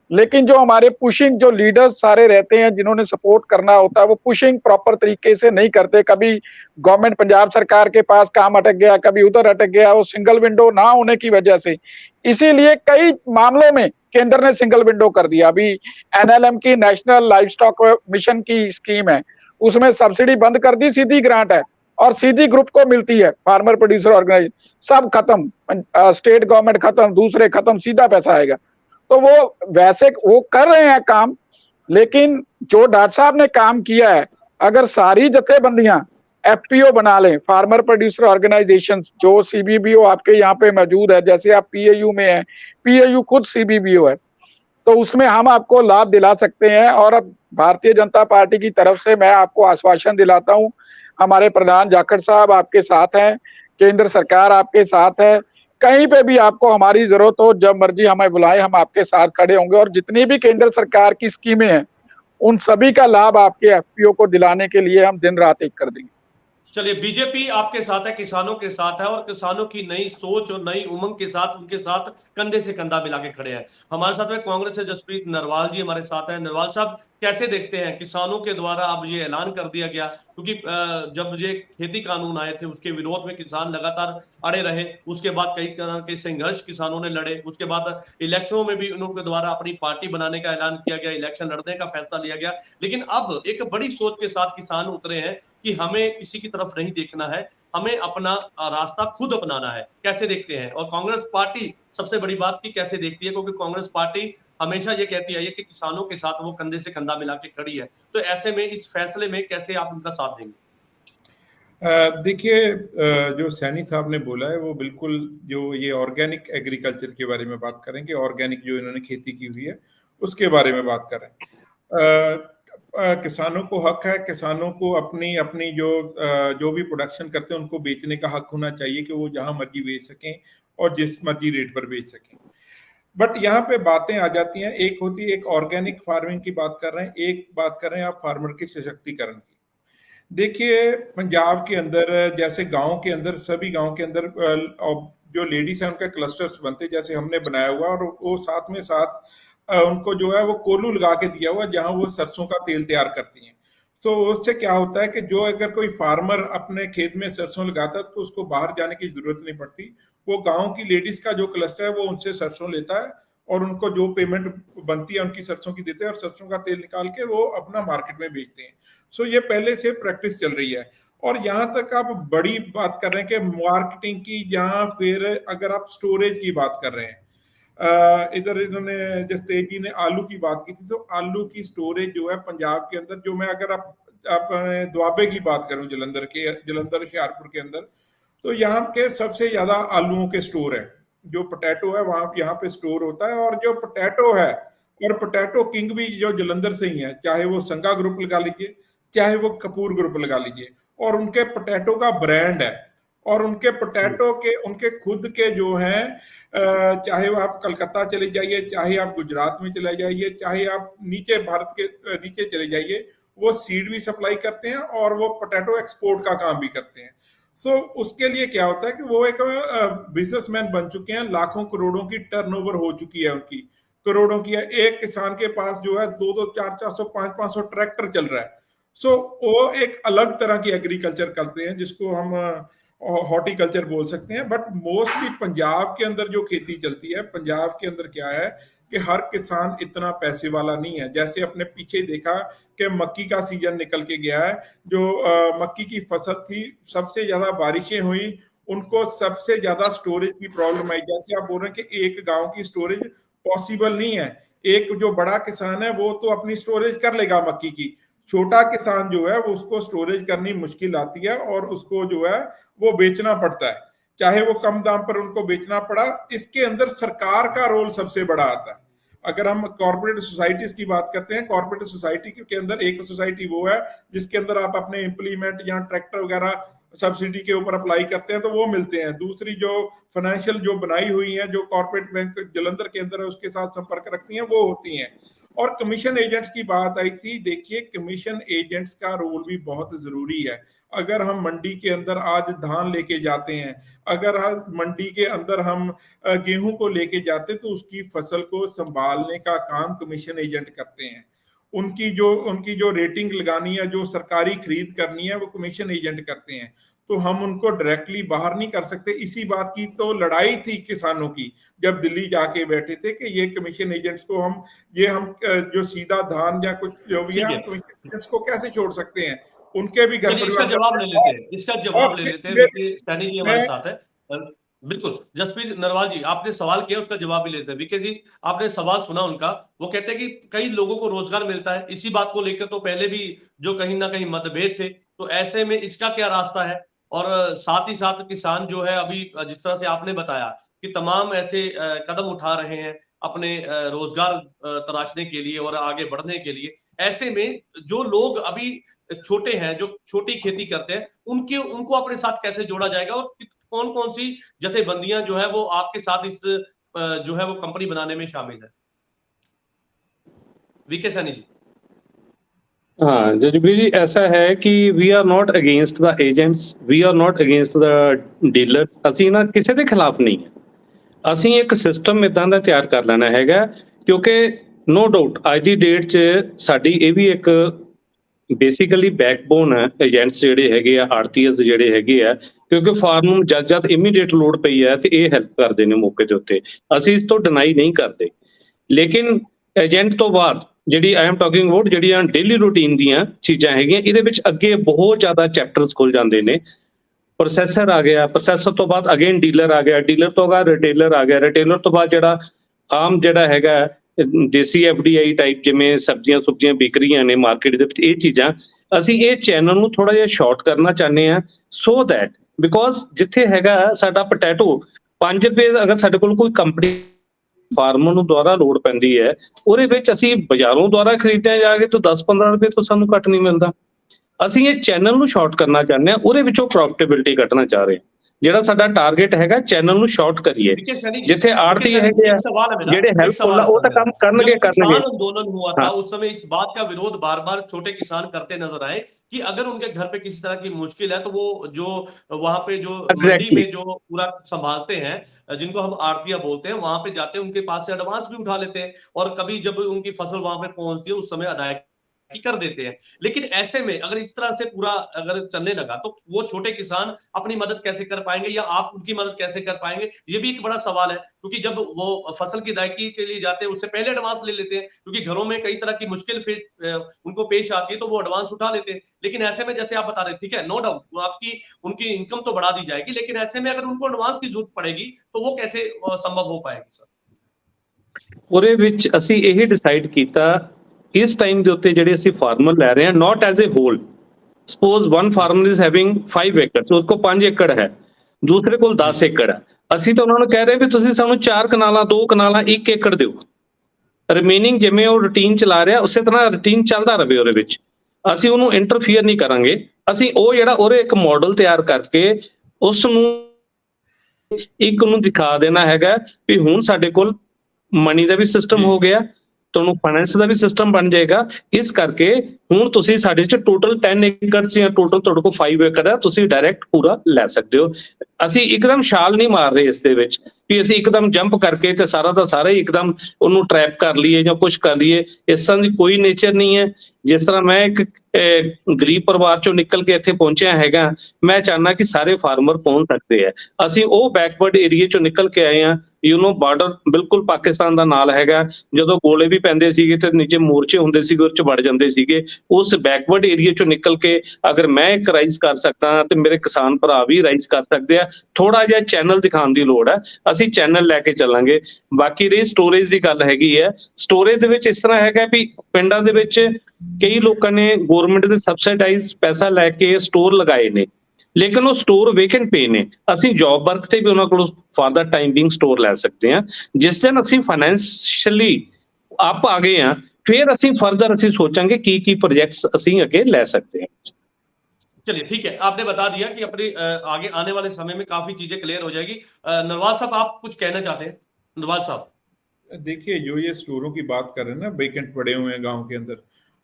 लेकिन जो हमारे पुशिंग जो लीडर्स सारे रहते हैं जिन्होंने सपोर्ट करना होता है वो पुशिंग प्रॉपर तरीके से नहीं करते। कभी गवर्नमेंट पंजाब सरकार के पास काम अटक गया, कभी उधर अटक गया, वो सिंगल विंडो ना होने की वजह से इसीलिए कई मामलों में केंद्र ने सिंगल विंडो कर दिया। अभी एनएलएम की नेशनल लाइव स्टॉक मिशन की स्कीम है, उसमें सब्सिडी बंद कर दी, सीधी ग्रांट है और सीधी ग्रुप को मिलती है, फार्मर प्रोड्यूसर ऑर्गेनाइजेशन, सब खत्म, स्टेट गवर्नमेंट खत्म, दूसरे खत्म, सीधा पैसा आएगा। तो वो वैसे वो कर रहे हैं काम, लेकिन जो डॉक्टर साहब ने काम किया है, अगर सारी जथेबंदियां एफपीओ बना लें, फार्मर प्रोड्यूसर ऑर्गेनाइजेशन, जो सीबीबीओ आपके यहाँ पे मौजूद है, जैसे आप पीएयू में है, पीएयू खुद सीबीबीओ है, तो उसमें हम आपको लाभ दिला सकते हैं। और अब भारतीय जनता पार्टी की तरफ से मैं आपको आश्वासन दिलाता हूं, हमारे प्रधान जाखड़ साहब आपके साथ हैं, केंद्र सरकार आपके साथ है, कहीं पे भी आपको हमारी जरूरत हो, जब मर्जी हमें बुलाएं, हम आपके साथ खड़े होंगे। और जितनी भी केंद्र सरकार की स्कीमें हैं उन सभी का लाभ आपके एफपीओ को दिलाने के लिए हम दिन रात एक कर देंगे। चलिए, बीजेपी आपके साथ है, किसानों के साथ है और किसानों की नई सोच और नई उमंग के साथ उनके साथ कंधे से कंधा मिला के खड़े हैं। हमारे साथ में कांग्रेस से जसप्रीत नरवाल जी हमारे साथ हैं। नरवाल साहब, कैसे देखते हैं किसानों के द्वारा अब ये ऐलान कर दिया गया, क्योंकि जब ये खेती कानून आए थे उसके विरोध में किसान लगातार अड़े रहे, उसके बाद कई तरह के संघर्ष किसानों ने लड़े, उसके बाद इलेक्शनों में भी उनके द्वारा अपनी पार्टी बनाने का ऐलान किया गया, इलेक्शन लड़ने का फैसला लिया गया, लेकिन अब एक बड़ी सोच के साथ किसान उतरे हैं कि हमें किसी की तरफ नहीं देखना है, हमें अपना रास्ता खुद अपनाना है। कैसे देखते हैं? और कांग्रेस पार्टी सबसे बड़ी बात की कैसे देखती है, क्योंकि कांग्रेस पार्टी हमेशा ये कहती है कि किसानों के साथ वो कंधे से कंधा मिला के खड़ी है, तो ऐसे में इस फैसले में कैसे आप उनका साथ देंगे? देखिए, जो सैनी साहब ने बोला है वो बिल्कुल, जो ये ऑर्गेनिक एग्रीकल्चर के बारे में बात करेंगे, ऑर्गेनिक जो इन्होंने खेती की हुई है उसके बारे में बात करें। किसानों को हक है, किसानों को अपनी अपनी जो भी प्रोडक्शन करते हैं उनको बेचने का हक होना चाहिए कि वो जहां मर्जी बेच सकें और जिस मर्जी रेट पर बेच सकें। बट यहाँ पे बातें आ जाती हैं, एक होती है, एक ऑर्गेनिक फार्मिंग की बात कर रहे हैं, एक बात कर रहे हैं आप फार्मर के सशक्तिकरण की। देखिए, पंजाब के अंदर जैसे गांव के अंदर, सभी गांव के अंदर जो लेडीज हैं उनका क्लस्टर्स बनते जैसे हमने बनाया हुआ, और वो साथ में साथ उनको जो है वो कोल्हू लगा के दिया हुआ जहां वो सरसों का तेल तैयार करती हैं। तो उससे क्या होता है कि जो अगर कोई फार्मर अपने खेत में सरसों लगाता है तो उसको बाहर जाने की जरूरत नहीं पड़ती, वो गांव की लेडीज का जो क्लस्टर है वो उनसे सरसों लेता है और उनको जो पेमेंट बनती है उनकी सरसों की देते हैं और सरसों का तेल निकाल के वो अपना मार्केट में बेचते हैं। सो ये पहले से प्रैक्टिस चल रही है। और यहाँ तक आप बड़ी बात कर रहे हैं कि मार्केटिंग की, या फिर अगर आप स्टोरेज की बात कर रहे हैं, इधर इन्होंने जसतेज जी ने आलू की बात की थी, तो आलू की स्टोरेज जो है पंजाब के अंदर, जो मैं अगर आप दुआबे की बात करूं, जलंधर हुशियारपुर के अंदर, तो यहाँ के सबसे ज्यादा आलूओं के स्टोर है। जो पोटैटो है वहां यहाँ पे स्टोर होता है, और जो पोटैटो है, और पोटैटो किंग भी जो जलंधर से ही है, चाहे वो संगा ग्रुप लगा लीजिए, चाहे वो कपूर ग्रुप लगा लीजिए, और उनके पोटैटो का ब्रांड है, और उनके पोटैटो के उनके खुद के जो हैं, चाहे वो आप कलकत्ता चले जाइए, चाहे आप गुजरात में चले जाइए, चाहे आप नीचे भारत के नीचे चले जाइए, वो सीड भी सप्लाई करते हैं और वो पोटैटो एक्सपोर्ट का काम भी करते हैं। सो उसके लिए क्या होता है कि वो एक बिजनेसमैन बन चुके हैं, लाखों करोड़ों की टर्नओवर हो चुकी है उनकी, करोड़ों की है। एक किसान के पास जो है 2-2, 400, 500 ट्रैक्टर चल रहा है। सो वो एक अलग तरह की एग्रीकल्चर करते हैं जिसको हम हॉर्टिकल्चर बोल सकते हैं। बट मोस्टली पंजाब के अंदर जो खेती चलती है, पंजाब के अंदर क्या है कि हर किसान इतना पैसे वाला नहीं है। जैसे अपने पीछे देखा कि मक्की का सीजन निकल के गया है, जो मक्की की फसल थी, सबसे ज्यादा बारिशें हुई, उनको सबसे ज्यादा स्टोरेज की प्रॉब्लम आई। जैसे आप बोल रहे हैं कि एक गांव की स्टोरेज पॉसिबल नहीं है, एक जो बड़ा किसान है वो तो अपनी स्टोरेज कर लेगा मक्की की, छोटा किसान जो है वो उसको स्टोरेज करनी मुश्किल आती है और उसको जो है वो बेचना पड़ता है, चाहे वो कम दाम पर उनको बेचना पड़ा। इसके अंदर सरकार का रोल सबसे बड़ा आता है। अगर हम कॉर्पोरेट सोसाइटीज की बात करते हैं, कॉर्पोरेट सोसाइटी के अंदर एक सोसाइटी वो है जिसके अंदर आप अपने इंप्लीमेंट या ट्रैक्टर वगैरह सब्सिडी के ऊपर अप्लाई करते हैं तो वो मिलते हैं। दूसरी जो फाइनेंशियल जो बनाई हुई है, जो कॉर्पोरेट बैंक जलंधर के अंदर है उसके साथ संपर्क रखती हैं, वो होती हैं। और कमीशन एजेंट्स की बात आई थी, देखिए कमीशन एजेंट्स का रोल भी बहुत जरूरी है। अगर हम मंडी के अंदर आज धान लेके जाते हैं, अगर आज मंडी के अंदर हम गेहूं को लेके जाते हैं, तो उसकी फसल को संभालने का काम कमीशन एजेंट करते हैं। उनकी जो रेटिंग लगानी है, जो सरकारी खरीद करनी है, वो कमीशन एजेंट करते हैं। तो हम उनको डायरेक्टली बाहर नहीं कर सकते। इसी बात की तो लड़ाई थी किसानों की जब दिल्ली जाके बैठे थे कि ये कमीशन एजेंट्स को हम जो सीधा धान या कुछ जो भी है, कमीशन एजेंट्स को कैसे छोड़ सकते हैं? उनके भी घर इसका जवाब ले लेते हैं, इसका जवाब ले लेते हैं। वीके सैनी जी हमारे साथ है। बिल्कुल जसप्रीत नरवाल जी, आपने सवाल किया, उसका जवाब भी लेते हैं। वीके जी, आपने सवाल सुना उनका, वो कहते हैं कि कई लोगों को रोजगार मिलता है। इसी बात को लेकर तो पहले भी जो कहीं ना कहीं मतभेद थे, तो ऐसे में इसका क्या रास्ता है? और साथ ही साथ किसान जो है, अभी जिस तरह से आपने बताया कि तमाम ऐसे कदम उठा रहे हैं अपने रोजगार तराशने के लिए और आगे बढ़ने के लिए। ऐसे में जो लोग अभी छोटे हैं, जो छोटी खेती करते हैं, उनको अपने साथ कैसे जोड़ा जाएगा, और कौन कौन सी जथेबंदियां जो है वो आपके साथ इस जो है वो कंपनी बनाने में शामिल है? वीके सैनी जी। हाँ जजबीर जी, ऐसा है कि we are not against the agents, we are not against the dealers. ਅਸੀਂ ਨਾ ਕਿਸੇ ਦੇ ਖਿਲਾਫ ਨਹੀਂ ਹੈ। ਅਸੀਂ ਇੱਕ ਸਿਸਟਮ ਇਦਾਂ ਦਾ ਤਿਆਰ ਕਰ ਲੈਣਾ ਹੈਗਾ, ਕਿਉਂਕਿ ਨੋ ਡਾਊਟ ਅੱਜ ਦੀ ਡੇਟ 'ਚ ਸਾਡੀ ਇਹ ਵੀ ਇੱਕ ਬੇਸਿਕਲੀ ਬੈਕਬੋਨ ਹੈ। ਏਜੰਟਸ ਜਿਹੜੇ ਹੈਗੇ ਆ, ਆੜਤੀਅਰਸ ਜਿਹੜੇ ਹੈਗੇ ਆ, ਕਿਉਂਕਿ ਫਾਰਮ ਨੂੰ ਜਦ ਇਮੀਡੀਏਟ ਲੋੜ ਪਈ ਹੈ ਤੇ ਇਹ ਹੈਲਪ ਕਰਦੇ ਨੇ ਮੌਕੇ ਦੇ ਉੱਤੇ। ਅਸੀਂ ਇਸ ਤੋਂ ਡਿਨਾਈ ਨਹੀਂ ਕਰਦੇ, ਲੇਕਿਨ ਏਜੰਟ ਤੋਂ ਬਾਅਦ ਜਿਹੜੀ ਆਈ ਐਮ ਟਾਕਿੰਗ ਅਬਾਊਟ ਜਿਹੜੀਆਂ ਡੇਲੀ ਰੂਟੀਨ ਦੀਆਂ ਚੀਜ਼ਾਂ ਹੈਗੀਆਂ, ਇਹਦੇ ਵਿੱਚ ਅੱਗੇ ਬਹੁਤ ਜ਼ਿਆਦਾ ਚੈਪਟਰਸ ਖੁੱਲ ਜਾਂਦੇ ਨੇ। ਪ੍ਰੋਸੈਸਰ ਆ ਗਿਆ, ਪ੍ਰੋਸੈਸਰ ਤੋਂ ਬਾਅਦ ਅਗੇਨ ਡੀਲਰ ਆ ਗਿਆ, ਡੀਲਰ ਤੋਂ ਬਾਅਦ ਰਿਟੇਲਰ ਆ ਗਿਆ, ਰਿਟੇਲਰ ਤੋਂ ਬਾਅਦ ਜਿਹੜਾ ਆਮ ਜਿਹੜਾ ਹੈਗਾ ਦੇਸੀ FDI ਟਾਈਪ, ਜਿਵੇਂ ਸਬਜ਼ੀਆਂ ਸੁਬਜ਼ੀਆਂ ਵਿਕ ਰਹੀਆਂ ਨੇ ਮਾਰਕੀਟ ਦੇ ਵਿੱਚ, ਇਹ ਚੀਜ਼ਾਂ ਅਸੀਂ ਇਹ ਚੈਨਲ ਨੂੰ ਥੋੜਾ ਜਿਹਾ ਸ਼ਾਰਟ ਕਰਨਾ ਚਾਹੁੰਦੇ ਹਾਂ, ਸੋ ਦੈਟ ਬਿਕੋਜ਼ ਜਿੱਥੇ ਹੈਗਾ ਸਾਡਾ ਪੋਟੈਟੋ 5 ਰੁਪਏ, ਅਗਰ ਸਾਡੇ ਕੋਲ ਕੋਈ ਕੰਪਨੀ ਫਾਰਮਰ ਨੂੰ ਦੁਆਰਾ ਲੋੜ ਪੈਂਦੀ ਹੈ, ਉਹਦੇ ਵਿੱਚ ਅਸੀਂ ਬਾਜ਼ਾਰੋਂ ਦੁਆਰਾ ਖਰੀਦਿਆ ਜਾ ਕੇ ਤਾਂ 10-15 ਰੁਪਏ ਤੋਂ ਸਾਨੂੰ ਘੱਟ ਨਹੀਂ ਮਿਲਦਾ। ਅਸੀਂ ਇਹ ਚੈਨਲ ਨੂੰ ਸ਼ਾਰਟ ਕਰਨਾ ਚਾਹੁੰਦੇ ਹਾਂ, ਉਹਦੇ ਵਿੱਚੋਂ ਪ੍ਰੋਫਿਟੇਬਿਲਿਟੀ ਕੱਢਣਾ ਚਾਹ ਰਹੇ ਹਾਂ। ਜਿਹੜਾ ਸਾਡਾ ਟਾਰਗੇਟ ਹੈਗਾ, ਚੈਨਲ ਨੂੰ ਸ਼ਾਰਟ ਕਰੀਏ। जिथे आड़ती है जेडे हेल्पफुल वो तो काम करनगे। आंदोलन हुआ था उस समय इस बात का विरोध बार बार छोटे किसान करते नजर आए कि अगर उनके घर पे किसी तरह की मुश्किल है तो वो जो वहां पे जो मंडी में जो पूरा संभालते हैं, जिनको हम आड़तिया बोलते हैं, वहां पे जाते हैं, उनके पास से एडवांस भी उठा लेते हैं, और कभी जब उनकी फसल वहां पे पहुंचती है उस समय अदायगी कर देते हैं। लेकिन ऐसे में अगर इस तरह से पूरा अगर चलने लगा तो वो छोटे किसान अपनी मदद कैसे कर पाएंगे, या आप उनकी मदद कैसे कर पाएंगे? ये भी एक बड़ा सवाल है, क्योंकि जब वो फसल की अदायगी के लिए जाते हैं उससे पहले एडवांस ले लेते हैं, क्योंकि घरों में कई तरह की मुश्किल उनको पेश आती है, तो वो एडवांस उठा लेते हैं। लेकिन ऐसे में जैसे आप बता रहे, ठीक है, नो डाउट आपकी उनकी इनकम तो बढ़ा दी जाएगी, लेकिन ऐसे में अगर उनको एडवांस की जरूरत पड़ेगी तो वो कैसे संभव हो पाएगी? सर ਉਹਦੇ ਵਿੱਚ ਅਸੀਂ ਇਹ ਡਿਸਾਈਡ ਕੀਤਾ ਇਸ ਟਾਈਮ ਦੇ ਉੱਤੇ ਜਿਹੜੇ ਅਸੀਂ ਫਾਰਮਰ ਲੈ ਰਹੇ ਹਾਂ, not as a whole. Suppose one farmer is having 5 ਏਕੜ, ਉਸ ਕੋਲ 5 ਏਕੜ ਹੈ, ਦੂਸਰੇ ਕੋਲ 10 ਏਕੜ ਹੈ। ਅਸੀਂ ਤਾਂ ਉਹਨਾਂ ਨੂੰ ਕਹਿ ਰਹੇ ਵੀ ਤੁਸੀਂ ਸਾਨੂੰ 4 ਕਨਾਲਾਂ 2 ਕਨਾਲਾਂ 1 ਏਕੜ ਦਿਓ, ਰਿਮੇਨਿੰਗ ਜਿਵੇਂ ਉਹ ਰੂਟੀਨ ਚਲਾ ਰਿਹਾ ਉਸੇ ਤਰ੍ਹਾਂ ਰੂਟੀਨ ਚੱਲਦਾ ਰਹੇ। ਉਹਦੇ ਵਿੱਚ ਅਸੀਂ ਉਹਨੂੰ ਇੰਟਰਫੀਅਰ ਨਹੀਂ ਕਰਾਂਗੇ। ਅਸੀਂ ਉਹ ਜਿਹੜਾ ਉਹਦੇ ਇੱਕ ਮਾਡਲ ਤਿਆਰ ਕਰਕੇ ਉਸ ਨੂੰ ਇੱਕ ਨੂੰ ਦਿਖਾ ਦੇਣਾ ਹੈਗਾ ਵੀ ਹੁਣ ਸਾਡੇ ਕੋਲ ਮਨੀ ਦਾ ਵੀ ਸਿਸਟਮ ਹੋ ਗਿਆ, ਤੁਹਾਨੂੰ ਫਾਈਨੈਂਸ ਦਾ ਵੀ ਸਿਸਟਮ ਬਣ ਜਾਏਗਾ। ਇਸ ਕਰਕੇ ਹੁਣ ਤੁਸੀਂ ਸਾਡੇ ਚ ਟੋਟਲ 10 ਏਕੜ ਜਾਂ ਟੋਟਲ ਤੁਹਾਡੇ ਕੋਲ 5 ਏਕੜ ਹੈ, ਤੁਸੀਂ ਡਾਇਰੈਕਟ ਪੂਰਾ ਲੈ ਸਕਦੇ ਹੋ। ਅਸੀਂ ਇੱਕਦਮ ਛਾਲ ਨਹੀਂ ਮਾਰ ਰਹੇ ਇਸ ਦੇ ਵਿੱਚ ਵੀ ਅਸੀਂ ਇੱਕਦਮ ਜੰਪ ਕਰਕੇ ਤੇ ਸਾਰਾ ਦਾ ਸਾਰਾ ਹੀ ਇੱਕਦਮ ਉਹਨੂੰ ਟਰੈਪ ਕਰ ਲਈਏ ਜਾਂ ਕੁਝ ਕਰ ਲਈਏ। ਇਸ ਤਰ੍ਹਾਂ ਦੀ ਕੋਈ ਨੇਚਰ ਨਹੀਂ ਹੈ। ਜਿਸ ਤਰ੍ਹਾਂ ਮੈਂ ਇੱਕ ਗਰੀਬ ਪਰਿਵਾਰ ਚੋਂ ਨਿਕਲ ਕੇ ਇੱਥੇ ਪਹੁੰਚਿਆ ਹੈਗਾ, ਮੈਂ ਚਾਹੁੰਦਾ ਕਿ ਸਾਰੇ ਫਾਰਮਰ ਪਹੁੰਚ ਸਕਦੇ ਆ। ਅਸੀਂ ਉਹ ਬੈਕਵਰਡ ਏਰੀਏ ਚੋਂ ਨਿਕਲ ਕੇ ਆਏ ਹਾਂ। ਬਾਰਡਰ ਬਿਲਕੁਲ ਪਾਕਿਸਤਾਨ ਦਾ ਨਾਲ ਹੈਗਾ, ਜਦੋਂ ਗੋਲੇ ਵੀ ਪੈਂਦੇ ਸੀਗੇ ਤੇ ਨੀਚੇ ਮੋਰਚੇ ਹੁੰਦੇ ਸੀਗੇ, ਉਹ ਚ ਵੜ ਜਾਂਦੇ ਸੀਗੇ। ਉਸ ਬੈਕਵਰਡ ਏਰੀਏ ਚੋਂ ਨਿਕਲ ਕੇ ਅਗਰ ਮੈਂ ਇੱਕ ਰਾਈਜ਼ ਕਰ ਸਕਦਾ ਤੇ ਮੇਰੇ ਕਿਸਾਨ ਭਰਾ ਵੀ ਰਾਈਜ਼ ਕਰ ਸਕਦੇ ਆ। ਥੋੜਾ ਜਿਹਾ ਚੈਨਲ ਦਿਖਾਉਣ ਦੀ ਲੋੜ ਹੈ, ਅਸੀਂ ਚੈਨਲ ਲੈ ਕੇ ਚੱਲਾਂਗੇ। ਬਾਕੀ ਰਹੀ ਸਟੋਰੇਜ ਦੀ ਗੱਲ ਹੈਗੀ ਹੈ, ਸਟੋਰੇਜ ਦੇ ਵਿੱਚ ਇਸ ਤਰ੍ਹਾਂ ਹੈਗਾ ਵੀ ਪਿੰਡਾਂ ਦੇ ਵਿੱਚ ਕਈ ਲੋਕਾਂ ਨੇ ਗਵਰਨਮੈਂਟ ਦੇ ਸਬਸਿਡਾਈਜ਼ ਪੈਸਾ ਲੈ ਕੇ ਸਟੋਰ ਲਗਾਏ ਨੇ, ਲੇਕਿਨ ਉਹ ਸਟੋਰ ਵੇਕੈਂਟ ਪਏ ਨੇ। ਅਸੀਂ ਜੌਬ ਵਰਕ ਤੇ ਵੀ ਉਹਨਾਂ ਕੋਲੋਂ for the time being store ਲੈ ਸਕਦੇ ਹਾਂ। ਜਿਸ ਦਿਨ ਅਸੀਂ ਫਾਈਨੈਂਸ਼ੀਅਲੀ ਅਪ ਆ ਗਏ ਹਾਂ, फिर ਅਸੀਂ फर्दर ਅਸੀਂ सोचांगे की प्रोजेक्ट्स ਅਸੀਂ ਅੱਗੇ ਲੈ सकते हैं। चलिए ठीक है, आपने बता दिया कि अपने आगे आने वाले समय में काफी चीजें क्लियर हो जाएगी। नरवाल साहब, आप कुछ कहना चाहते हैं? नरवाल साहब, देखिए, जो ये स्टोरों की बात कर रहे हैं ना, वेकेंट पड़े हुए हैं गांव के अंदर,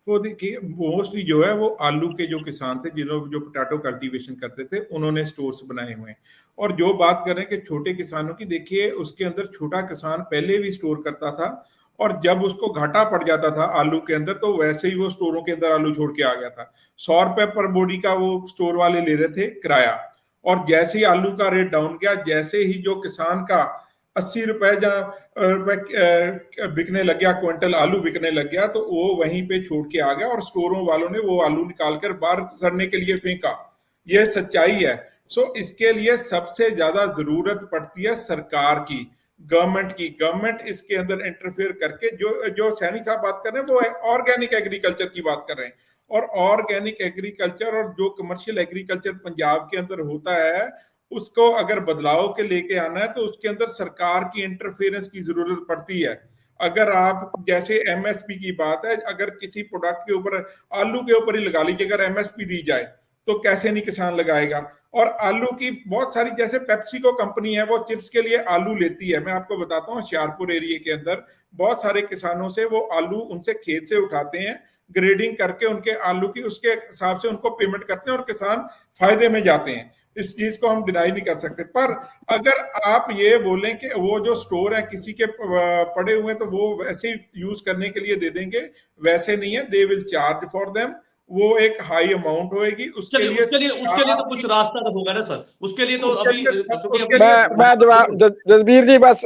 वो देखिए मोस्टली जो है वो आलू के जो किसान थे जो पोटैटो कल्टीवेशन करते थे उन्होंने स्टोर्स बनाए हुए हैं। और जो बात करें कि छोटे किसानों की, देखिए उसके अंदर छोटा किसान पहले भी स्टोर करता था और जब उसको घाटा पड़ जाता था आलू के अंदर तो वैसे ही वो स्टोरों के अंदर आलू छोड़ के आ गया था। 100 रुपए पर बोरी का वो स्टोर वाले ले रहे थे किराया, और जैसे ही आलू का रेट डाउन गया, जैसे ही जो किसान का 80 रुपए बिकने लग गया, क्विंटल आलू बिकने लग गया, तो वो वहीं पे छोड़ के आ गया और स्टोरों वालों ने वो आलू निकालकर बाहर सड़ने के लिए फेंका। ये सच्चाई है। सो इसके लिए सबसे ज्यादा जरूरत पड़ती है सरकार की, गवर्नमेंट की। गवर्नमेंट इसके अंदर इंटरफेयर करके, जो सैनी साहब बात कर रहे हैं वो ऑर्गेनिक एग्रीकल्चर की बात कर रहे हैं, और ऑर्गेनिक एग्रीकल्चर और जो कमर्शियल एग्रीकल्चर पंजाब के अंदर होता है उसको अगर बदलाव के लेके आना है तो उसके अंदर सरकार की इंटरफेरेंस की जरूरत पड़ती है। अगर आप जैसे एमएसपी की बात है, अगर किसी प्रोडक्ट के ऊपर, आलू के ऊपर ही लगा लीजिए, अगर एमएसपी दी जाए तो कैसे नहीं किसान लगाएगा। और आलू की बहुत सारी, जैसे पेप्सिको कंपनी है वो चिप्स के लिए आलू लेती है। मैं आपको बताता हूँ होशियारपुर एरिया के अंदर बहुत सारे किसानों से वो आलू उनसे खेत से उठाते हैं, ग्रेडिंग करके उनके आलू की उसके हिसाब से उनको पेमेंट करते हैं और किसान फायदे में जाते हैं। इस चीज को हम डिनाई नहीं कर सकते। पर अगर आप ये बोलें कि वो जो स्टोर है किसी के पड़े हुए तो वो वैसे यूज करने के लिए दे देंगे, वैसे नहीं है। They will charge for them, वो एक हाई अमाउंट होएगी उसके लिए तो कुछ रास्ता तो होगा ना सर, उसके लिए तो अभी मैं जवाब जसबीर जी, बस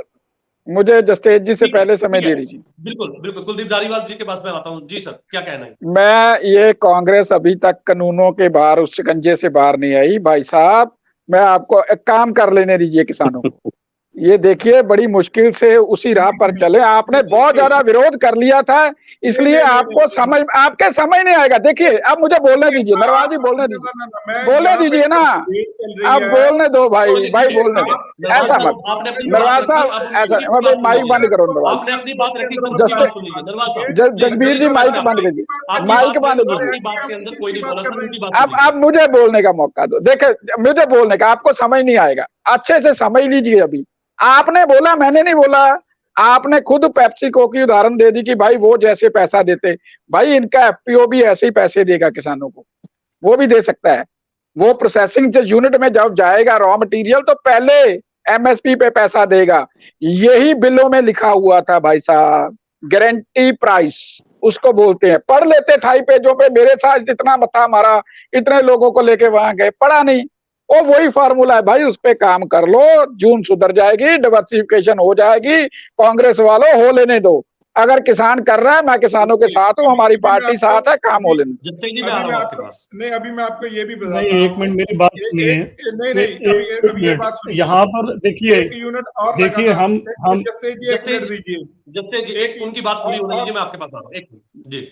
मुझे जस्टेज जी से पहले समय दे दीजिए। बिल्कुल बिल्कुल, कुलदीप धारीवाल जी के पास मैं आता हूँ। जी सर, क्या कहना है? मैं ये कांग्रेस अभी तक कानूनों के बाहर, उस शिकंजे से बाहर नहीं आई। भाई साहब, मैं आपको एक काम कर लेने दीजिए किसानों को। ये देखिए बड़ी मुश्किल से उसी राह पर चले। आपने बहुत ज्यादा विरोध कर लिया था, इसलिए आपको समझ, आपके समझ नहीं आएगा। देखिए अब मुझे बोलने दीजिए, नरवाल जी बोलने दीजिए, बोलने दीजिए ना, अब बोलने दो भाई, भाई बोलने दो। ऐसा मत नरवाल साहब, ऐसा माइक बंद करो नरवाल, जसबीर जी माइक बंद कीजिए, माइक बंद कीजिए। अब मुझे बोलने का मौका दो। देखिए मुझे बोलने का, आपको समझ नहीं आएगा, अच्छे से समझ लीजिए। अभी आपने बोला, मैंने नहीं बोला, आपने खुद पेप्सिको की उदाहरण दे दी कि भाई वो जैसे पैसा देते, भाई इनका एफपीओ भी ऐसे ही पैसे देगा किसानों को, वो भी दे सकता है। वो प्रोसेसिंग यूनिट में जब जाएगा रॉ मटेरियल तो पहले एमएसपी पे पैसा देगा। यही बिलों में लिखा हुआ था भाई साहब, गारंटी प्राइस उसको बोलते हैं। पढ़ लेते 28 पेजों पे, मेरे साथ इतना मथा मारा, इतने लोगों को लेके वहां गए, पढ़ा नहीं। वो वही फार्मूला है भाई, उस पे काम कर लो, जून सुधर जाएगी, डाइवर्सिफिकेशन हो जाएगी। कांग्रेस वालों हो लेने दो, अगर किसान कर रहा है मैं किसानों के साथ हूँ, हमारी पार्टी साथ है, काम हो लेने दो। नहीं अभी मैं आपको ये भी बता, नहीं एक मिनट मेरी बात सुनिए। यहाँ पर देखिए, देखिए हम एक उनकी बात पूरी होने दीजिए, मैं आपके पास आ रहा हूँ। एक जी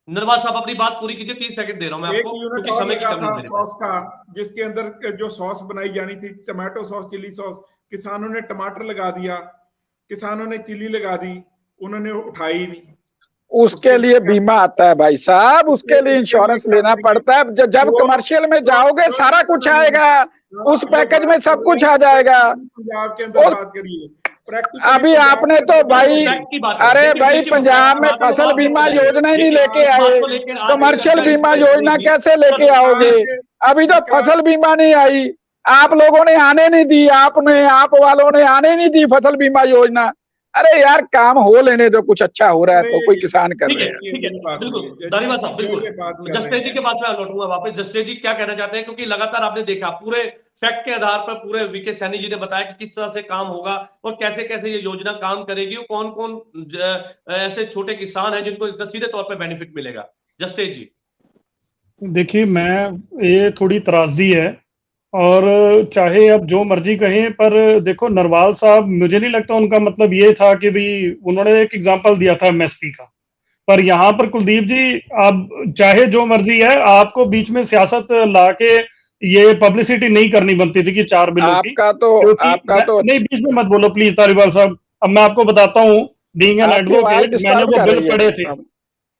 नरवाल साहब अपनी बात पूरी कीजिए, 30 सेकंड दे रहा हूं मैं आपको, क्योंकि समय की कमी है। सॉस का, जिसके अंदर जो सॉस बनाई जानी थी, टमाटो सॉस, चिली सॉस, किसानों ने टमाटर लगा दिया, किसानों ने चिली लगा दी, उन्होंने उठाई नहीं। उसके लिए बीमा आता है भाई साहब, उसके लिए इंश्योरेंस लेना पड़ता है। जब कमर्शियल में जाओगे सारा कुछ आएगा, उस पैकेज में सब कुछ आ जाएगा। पंजाब के अंदर बात करिए, अभी आपने तो भाई, अरे भाई पंजाब में फसल बीमा योजना ही नहीं लेके आए, कमर्शियल बीमा योजना कैसे लेके आओगे? अभी तो फसल बीमा नहीं आई, आप लोगों ने आने नहीं दी, आप वालों ने आने नहीं दी फसल बीमा योजना। अरे यार काम हो लेने दो, कुछ अच्छा हो रहा है तो कोई किसान कर रहे हैं। बिल्कुल धारीवाल साहब, बिल्कुल जस्टेज जी के पास मैं लौटूंगा वापस। जस्टेज जी क्या कहना चाहते हैं, क्योंकि लगातार आपने देखा पूरे फैक्ट के आधार पर पूरे वीके सैनी जी ने बताया कि किस तरह से काम होगा और कैसे कैसे ये योजना काम करेगी और कौन कौन ऐसे छोटे किसान हैं जिनको इसका सीधे तौर पर बेनिफिट मिलेगा। जस्टेज जी देखिए, मैं ये थोड़ी त्रासदी है, और चाहे अब जो मर्जी कहें, पर देखो नरवाल साहब, मुझे नहीं लगता उनका मतलब ये था कि भाई, उन्होंने एक एग्जांपल दिया था एमएसपी का, पर यहाँ पर कुलदीप जी, आप चाहे जो मर्जी है, आपको बीच में सियासत लाके ये पब्लिसिटी नहीं करनी बनती थी कि 4 बिलों की। आपका तो नहीं, बीच में मत बोलो प्लीज धारीवाल साहब। अब मैं आपको बताता हूँ, बीइंग एन एडवोकेट, मैंने वो बिल पढ़े थे,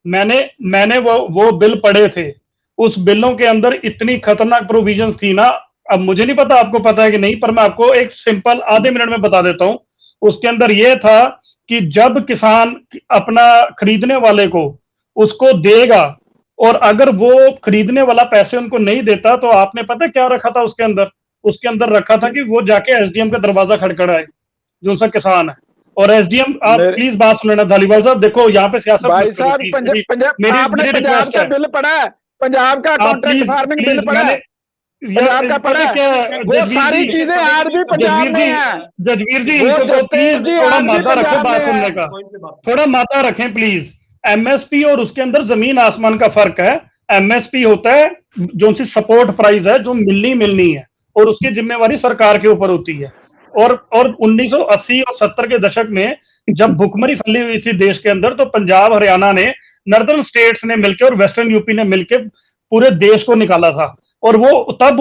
मैंने वो बिल पढ़े थे। उस बिलों के अंदर इतनी खतरनाक प्रोविजंस थी ना, अब मुझे नहीं पता आपको पता है कि नहीं, पर मैं आपको एक सिंपल आधे मिनट में बता देता हूं। उसके अंदर यह था कि जब किसान अपना खरीदने वाले को उसको देगा, और अगर वो खरीदने वाला पैसे उनको नहीं देता तो आपने पता क्या रखा था उसके अंदर? उसके अंदर रखा था कि वो जाके एसडीएम का दरवाजा खड़खड़ाए, जो सा किसान है। और एसडीएम, आप प्लीज बात सुन लेना धालीवाल साहब, देखो यहाँ पे सियासत भाई साहब, आपने पंजाब का बिल पढ़ा है? पंजाब का कॉन्ट्रैक्ट फार्मिंग बिल पढ़ा है? पंजाब का पढ़ा है? वो सारी चीजें आज भी पंजाब में है। जजवीर जी, वो इनको जसदेव प्लीज जी थोड़ा आज भी माता रखो पंजाब बात में सुनने है। का, थोड़ा माता रखें प्लीज। एमएसपी और उसके अंदर जमीन आसमान का फर्क है। एमएसपी होता है जो सी सपोर्ट प्राइस है, जो मिलनी है, और उसकी जिम्मेवारी सरकार के ऊपर होती है। और 1980 और 70 के दशक में जब भुखमरी फैली हुई थी देश के अंदर, तो पंजाब हरियाणा ने, नॉर्दर्न स्टेट्स ने मिलकर और वेस्टर्न यूपी ने मिलकर पूरे देश को निकाला था। और वो तब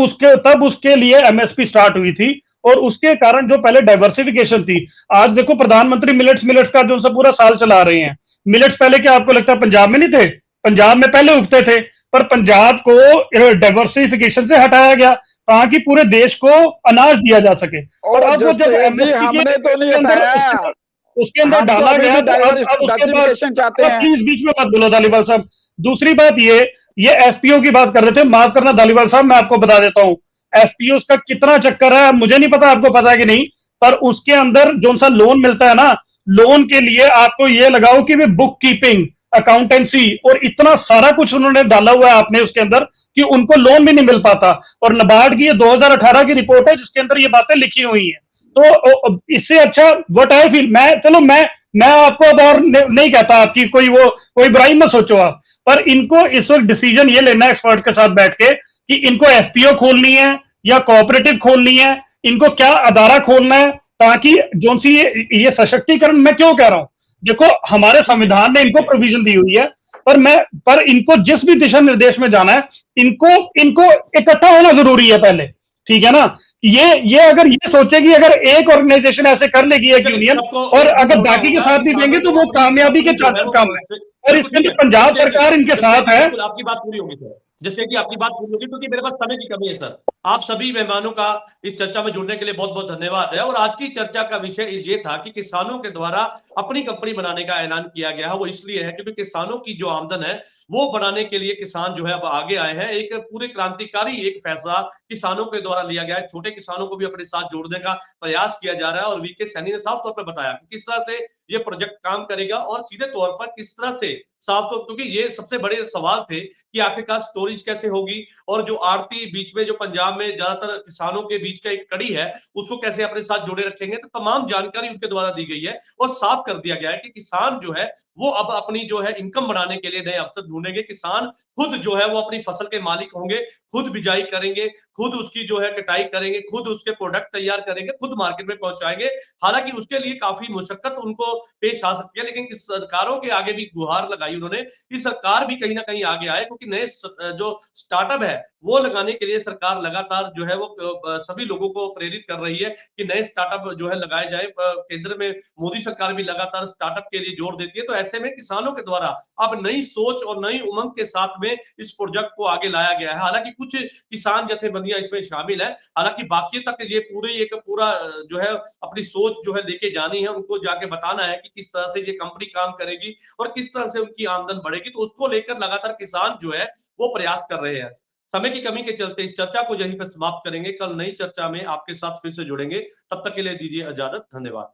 उसके लिए एमएसपी स्टार्ट हुई थी, और उसके कारण जो पहले डाइवर्सिफिकेशन थी, आज देखो प्रधानमंत्री मिलेट्स का जो पूरा साल चला रहे हैं। मिलेट्स पहले क्या आपको लगता है पंजाब में नहीं थे? पंजाब में पहले उगते थे, पर पंजाब को डाइवर्सिफिकेशन से हटाया गया ताकि पूरे देश को अनाज दिया जा सके। और अब वो जब हमने तो नहीं हटाया, उसके अंदर डाला गया, तो प्लीज बीच में मत बोलो धालीवाल साहब। दूसरी बात, ये एफपीओ की बात कर रहे थे, माफ करना धालीवाल साहब, मैं आपको बता देता हूं एफपीओ का कितना चक्कर है, मुझे नहीं पता आपको पता है कि नहीं, पर उसके अंदर जो सा लोन मिलता है ना, लोन के लिए आपको ये लगाओ कि वे बुक कीपिंग, अकाउंटेंसी और इतना सारा कुछ उन्होंने डाला हुआ है आपने उसके अंदर कि उनको लोन भी नहीं मिल पाता। और नाबार्ड की ये 2018 की रिपोर्ट है जिसके अंदर ये बातें लिखी हुई हैं। तो इससे अच्छा व्हाट आई फील, मैं आपको अब और नहीं कहता आपकी कोई बुराई मत सोचो आप, पर इनको इस वक्त डिसीजन ये लेना है एक्सपर्ट के साथ बैठ के कि इनको एफपीओ खोलनी है या कोऑपरेटिव खोलनी है, इनको क्या अदारा खोलना है, ताकि जो सी ये सशक्तिकरण, मैं क्यों कह रहा हूं, देखो हमारे संविधान ने इनको प्रोविजन दी हुई है, पर इनको जिस भी दिशा निर्देश में जाना है, इनको इकट्ठा होना जरूरी है पहले, ठीक है ना? ये अगर ये सोचे कि अगर एक ऑर्गेनाइजेशन ऐसे कर लेगी, एक यूनियन, और अगर बाकी के साथ नहीं देंगे तो वो कामयाबी के चांसेस कम है। और इसके लिए पंजाब सरकार इनके साथ है। आपकी बात पूरी होगी सर, जैसे कि आपकी बात पूरी होगी, क्योंकि मेरे पास समय की कमी है सर। आप सभी मेहमानों का इस चर्चा में जुड़ने के लिए बहुत बहुत धन्यवाद है। और आज की चर्चा का विषय ये था कि किसानों के द्वारा अपनी कंपनी बनाने का ऐलान किया गया है। वो इसलिए है क्योंकि किसानों की जो आमदन है वो बढ़ाने के लिए किसान जो है अब आगे आए हैं। एक पूरे क्रांतिकारी एक फैसला किसानों के द्वारा लिया गया है। छोटे किसानों को भी अपने साथ जोड़ने का प्रयास किया जा रहा है। और वीके सैनी ने साफ तौर पर बताया कि किस तरह से ये प्रोजेक्ट काम करेगा और सीधे तौर पर किस तरह से साफ तौर, क्योंकि ये सबसे बड़े सवाल थे कि आखिरकार स्टोरेज कैसे होगी, और जो आड़ती बीच में जो पंजाब में ज्यादातर किसानों के बीच का एक कड़ी है उसको कैसे अपने साथ जोड़े रखेंगे। तो तमाम जानकारी उनके द्वारा दी गई है और साफ कर दिया गया है कि किसान जो है वो अब अपनी जो है इनकम बढ़ाने के लिए नए अवसर ढूंढेंगे। किसान खुद जो है वो अपनी फसल के मालिक होंगे, खुद बिजाई करेंगे, खुद उसकी जो है कटाई करेंगे, खुद उसके प्रोडक्ट तैयार करेंगे, खुद मार्केट में पहुंचाएंगे। हालांकि उसके लिए काफी मुशक्कत उनको पेश आ सकती है, लेकिन सरकारों के आगे भी गुहार लगाई उन्होंने कि सरकार भी कहीं ना कहीं आगे आए, क्योंकि नए जो स्टार्टअप है वो लगाने के लिए सरकार लगातार जो है वो सभी लोगों को प्रेरित कर रही है कि नए स्टार्टअप जो है लगाए जाए। केंद्र में मोदी सरकार भी लगातार स्टार्टअप के लिए जोर देती है। तो ऐसे में किसानों के द्वारा अब नई सोच और नई उमंग के साथ में इस प्रोजेक्ट को आगे लाया गया है। हालांकि कुछ किसान जथेबंदियां इसमें शामिल है, हालांकि बाकी तक ये पूरा जो है अपनी सोच जो है लेके जानी है, उनको जाके बताना है कि किस तरह से ये कंपनी काम करेगी और किस तरह से उनकी आमदन बढ़ेगी। तो उसको लेकर लगातार किसान जो है वो प्रयास कर रहे हैं। समय की कमी के चलते इस चर्चा को यहीं पर समाप्त करेंगे। कल नई चर्चा में आपके साथ फिर से जुड़ेंगे। तब तक के लिए दीजिए इजाजत। धन्यवाद।